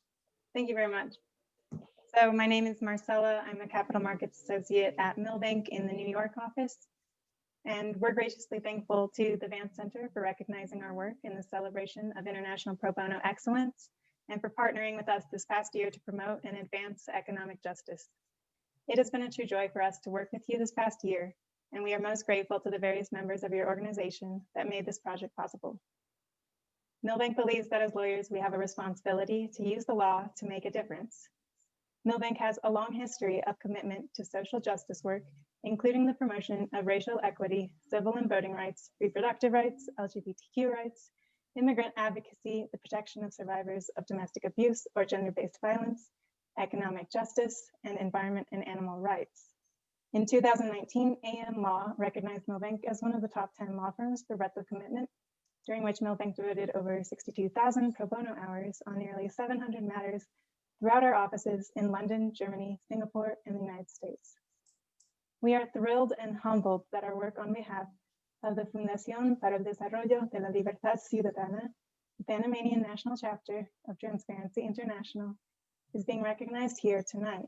Thank you very much. So my name is Marcella. I'm a capital markets associate at Milbank in the New York office. And we're graciously thankful to the Vance Center for recognizing our work in the celebration of International Pro Bono Excellence and for partnering with us this past year to promote and advance economic justice. It has been a true joy for us to work with you this past year, and we are most grateful to the various members of your organization that made this project possible. Milbank believes that as lawyers, we have a responsibility to use the law to make a difference. Milbank has a long history of commitment to social justice work, including the promotion of racial equity, civil and voting rights, reproductive rights, LGBTQ rights, immigrant advocacy, the protection of survivors of domestic abuse or gender-based violence, economic justice, and environment and animal rights. In 2019, AM Law recognized Milbank as one of the top 10 law firms for breadth of commitment, during which Milbank devoted over 62,000 pro bono hours on nearly 700 matters throughout our offices in London, Germany, Singapore, and the United States. We are thrilled and humbled that our work on behalf of the Fundación para el Desarrollo de la Libertad Ciudadana, the Panamanian National Chapter of Transparency International, is being recognized here tonight.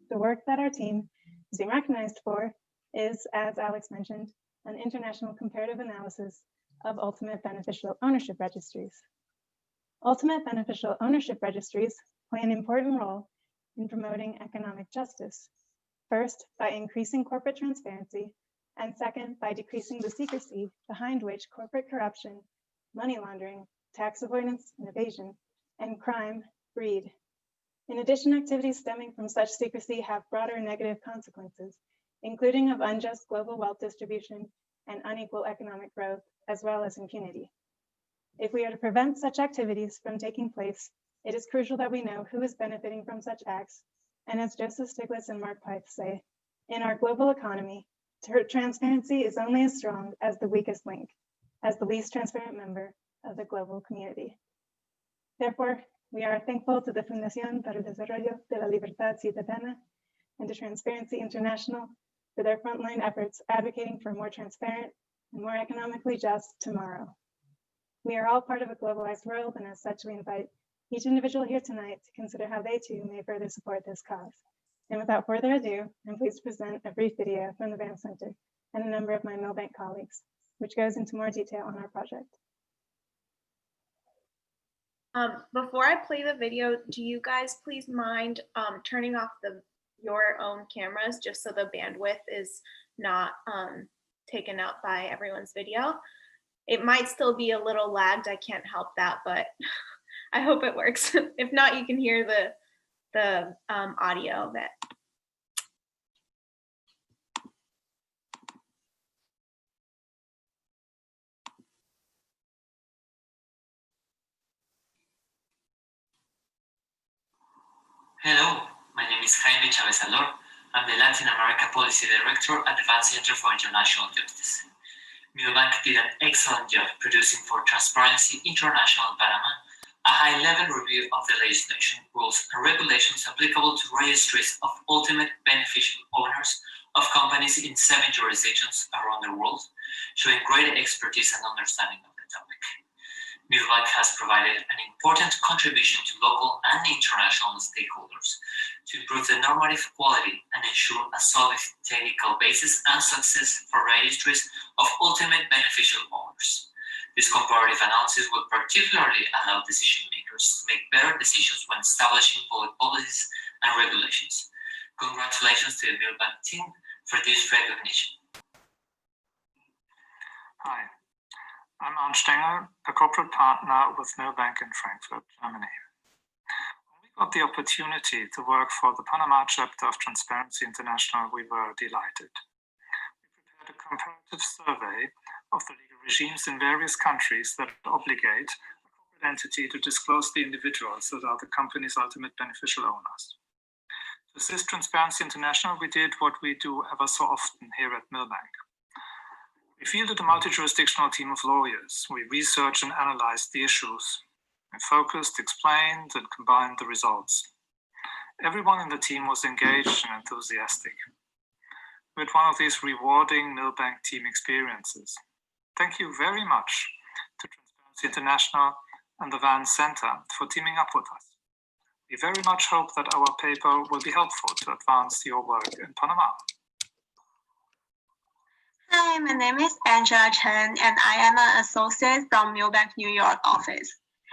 The work that our team is being recognized for is, as Alex mentioned, an international comparative analysis of ultimate beneficial ownership registries. Ultimate beneficial ownership registries play an important role in promoting economic justice. First, by increasing corporate transparency, and second, by decreasing the secrecy behind which corporate corruption, money laundering, tax avoidance and evasion, and crime breed. In addition, activities stemming from such secrecy have broader negative consequences, including of unjust global wealth distribution and unequal economic growth, as well as impunity. If we are to prevent such activities from taking place, it is crucial that we know who is benefiting from such acts. And as Joseph Stiglitz and Mark Pyth say, in our global economy, transparency is only as strong as the weakest link, as the least transparent member of the global community. Therefore, we are thankful to the Fundación para el Desarrollo de la Libertad Ciudadana and to Transparency International for their frontline efforts advocating for a more transparent and more economically just tomorrow. We are all part of a globalized world, and as such, we invite each individual here tonight to consider how they too may further support this cause. And without further ado, I'm pleased to present a brief video from the Vance Center and a number of my Milbank colleagues, which goes into more detail on our project. Before I play the video, do you guys please mind turning off your own cameras just so the bandwidth is not taken up by everyone's video? It might still be a little lagged, I can't help that, but I hope it works. If not, you can hear the audio of it. Hello, my name is Jaime Chavez-Alor. I'm the Latin America Policy Director at the Vance Center for International Justice. Milbank did an excellent job producing for Transparency International Panama a high-level review of the legislation, rules, and regulations applicable to registries of ultimate beneficial owners of companies in 7 jurisdictions around the world, showing great expertise and understanding of the topic. Milbank has provided an important contribution to local and international stakeholders to improve the normative quality and ensure a solid technical basis and success for registries of ultimate beneficial owners. This comparative analysis will particularly allow decision makers to make better decisions when establishing public policies and regulations. Congratulations to the Milbank team for this recognition. Hi, I'm Arndt Stenger, a corporate partner with Milbank in Frankfurt, Germany. When we got the opportunity to work for the Panama chapter of Transparency International, we were delighted. We prepared a comparative survey of the legal regimes in various countries that obligate a corporate entity to disclose the individuals that are the company's ultimate beneficial owners. To assist Transparency International, we did what we do ever so often here at Milbank. We fielded a multi-jurisdictional team of lawyers. We researched and analyzed the issues. We focused, explained, and combined the results. Everyone in the team was engaged and enthusiastic. We had one of these rewarding Milbank team experiences. Thank you very much to Transparency International and the Vance Center for teaming up with us. We very much hope that our paper will be helpful to advance your work in Panama. Hi, my name is Angela Chen, and I am an associate from Milbank, New York office.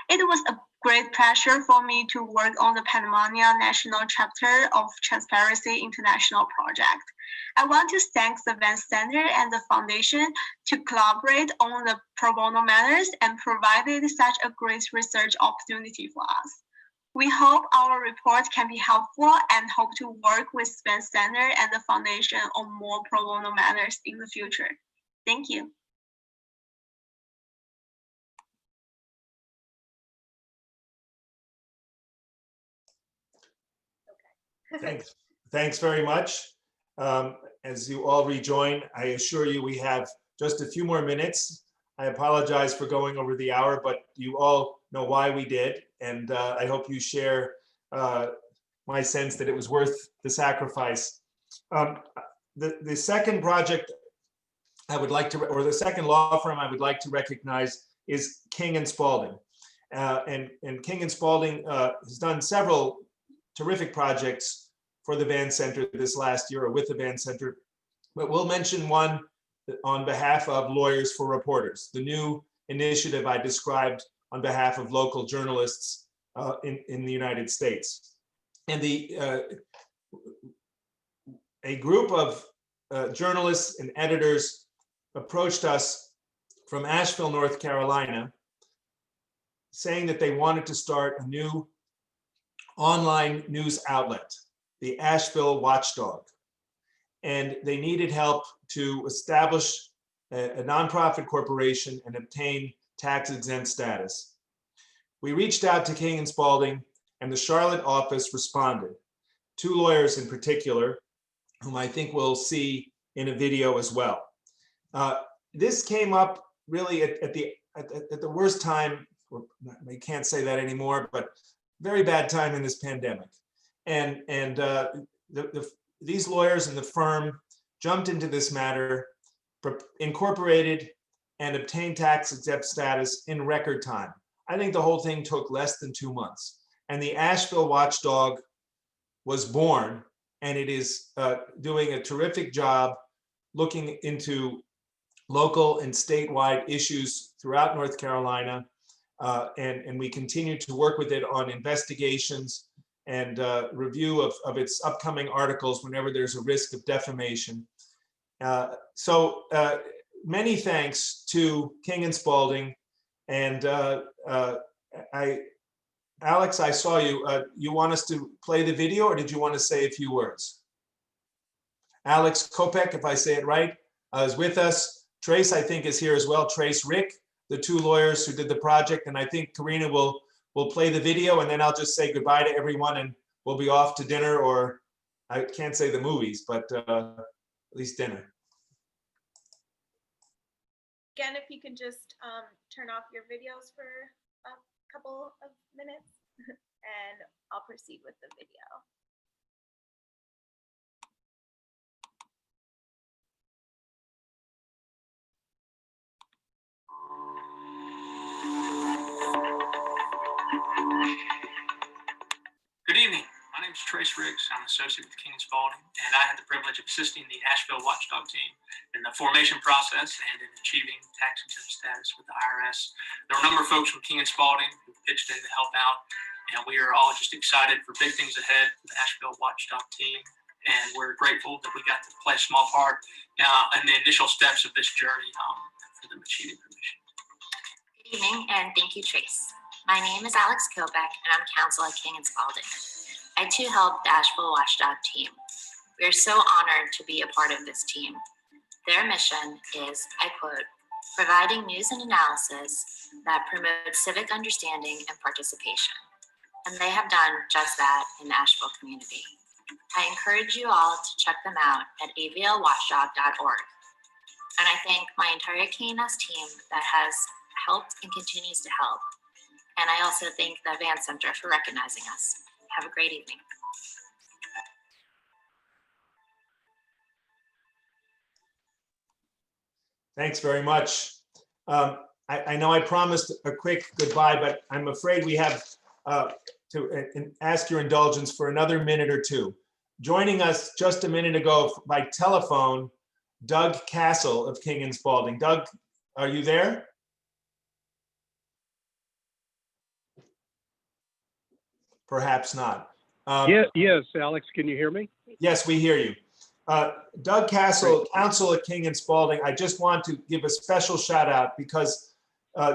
It was a great pleasure for me to work on the Panamanian National Chapter of Transparency International project. I want to thank the Vance Center and the Foundation to collaborate on the pro bono matters and provided such a great research opportunity for us. We hope our report can be helpful and hope to work with Van Center and the Foundation on more pro bono matters in the future. Thank you. Thanks very much. As you all rejoin, I assure you we have just a few more minutes. I apologize for going over the hour, but you all know why we did. And I hope you share my sense that it was worth the sacrifice. The second project I would like to, or the second law firm I would like to recognize is King and Spalding. And King and Spalding has done several terrific projects for the Van Center this last year, or with the Van Center, but we'll mention one on behalf of Lawyers for Reporters, the new initiative I described on behalf of local journalists in the United States. And a group of journalists and editors approached us from Asheville, North Carolina, saying that they wanted to start a new online news outlet, the Asheville Watchdog. And they needed help to establish a nonprofit corporation and obtain tax-exempt status. We reached out to King and Spalding, and the Charlotte office responded. Two lawyers in particular, whom I think we'll see in a video as well. This came up really at the worst time, or I can't say that anymore, but very bad time in this pandemic. And these lawyers and the firm jumped into this matter, incorporated and obtained tax-exempt status in record time. I think the whole thing took less than 2 months. And the Asheville Watchdog was born, and it is doing a terrific job looking into local and statewide issues throughout North Carolina. And we continue to work with it on investigations and review of its upcoming articles whenever there's a risk of defamation. So many thanks to King and Spalding. And Alex, I saw you. You want us to play the video, or did you want to say a few words? Alex Kopek, if I say it right, is with us. Trace, I think, is here as well. Trace Rick, the two lawyers who did the project. And I think Karina will play the video, and then I'll just say goodbye to everyone, and we'll be off to dinner, or I can't say the movies, but at least dinner. Again, if you can just turn off your videos for a couple of minutes, and I'll proceed with the video. Good evening. My name is Trace Riggs. I'm an associate with King & Spalding, and I had the privilege of assisting the Asheville Watchdog team in the formation process and in achieving tax-exempt status with the IRS. There were a number of folks from King & Spalding who pitched in to help out, and we are all just excited for big things ahead for the Asheville Watchdog team, and we're grateful that we got to play a small part in the initial steps of this journey for them achieving permission. Good evening, and thank you, Trace. My name is Alex Kobeck, and I'm counsel at King & Spalding. I too help the Asheville Watchdog team. We are so honored to be a part of this team. Their mission is, I quote, providing news and analysis that promotes civic understanding and participation. And they have done just that in the Asheville community. I encourage you all to check them out at avlwatchdog.org. And I thank my entire KNS team that has helped and continues to help. And I also thank the Van Center for recognizing us. Have a great evening. Thanks very much. I know I promised a quick goodbye, but I'm afraid we have to ask your indulgence for another minute or two. Joining us just a minute ago by telephone, Doug Castle of King & Spalding. Doug, are you there? Perhaps not. Yes, Alex, can you hear me? Yes, we hear you. Doug Castle, counsel at King & Spalding, I just want to give a special shout out because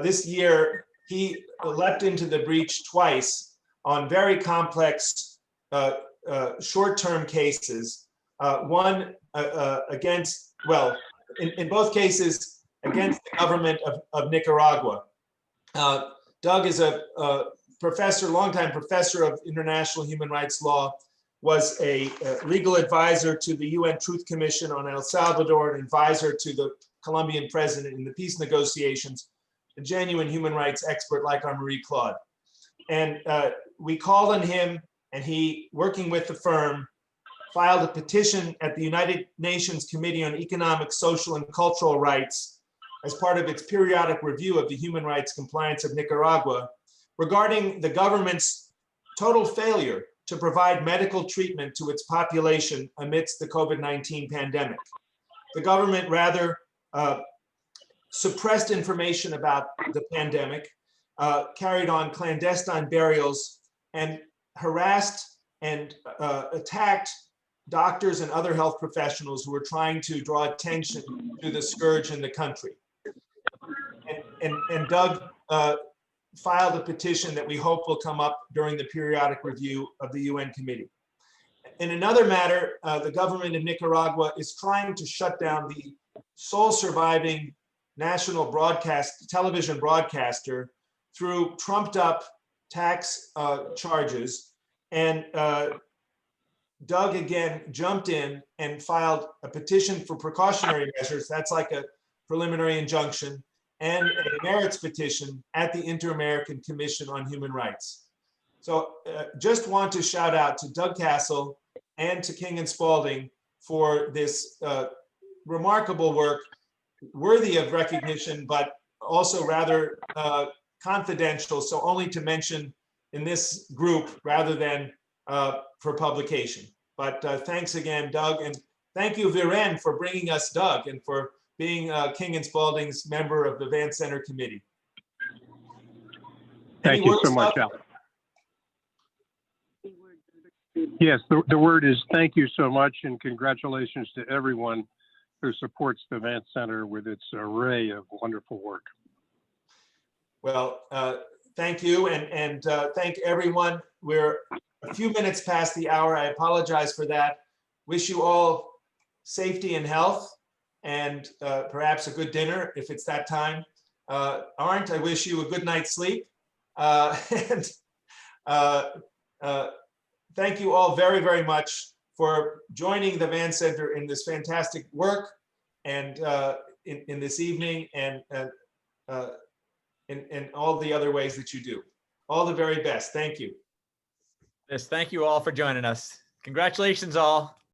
this year he leapt into the breach twice on very complex short-term cases. One against, well, in both cases, against the government of Nicaragua. Doug is a professor, longtime professor of international human rights law, was a legal advisor to the UN Truth Commission on El Salvador, an advisor to the Colombian president in the peace negotiations, a genuine human rights expert like our Marie-Claude. And we called on him, and he, working with the firm, filed a petition at the United Nations Committee on Economic, Social, and Cultural Rights as part of its periodic review of the human rights compliance of Nicaragua regarding the government's total failure to provide medical treatment to its population amidst the COVID-19 pandemic. The government rather suppressed information about the pandemic, carried on clandestine burials, and harassed and attacked doctors and other health professionals who were trying to draw attention to the scourge in the country. And Doug filed a petition that we hope will come up during the periodic review of the UN committee. In another matter, the government of Nicaragua is trying to shut down the sole surviving national television broadcaster through trumped up tax charges. And Doug again jumped in and filed a petition for precautionary measures. That's like a preliminary injunction, and a merits petition at the Inter-American Commission on Human Rights. So just want to shout out to Doug Castle and to King and Spalding for this remarkable work, worthy of recognition, but also rather confidential, so only to mention in this group rather than for publication. But thanks again, Doug, and thank you, Viren, for bringing us Doug and for being King and Spalding's member of the Vance Center Committee. Thank you so much, Alex. Yes, the word is thank you so much, and congratulations to everyone who supports the Vance Center with its array of wonderful work. Well, thank you, and thank everyone. We're a few minutes past the hour. I apologize for that. Wish you all safety and health, and perhaps a good dinner if it's that time. Arndt, I wish you a good night's sleep. And thank you all very, very much for joining the Vance Center in this fantastic work and in this evening, and in all the other ways that you do. All the very best. Thank you. Yes, thank you all for joining us. Congratulations all.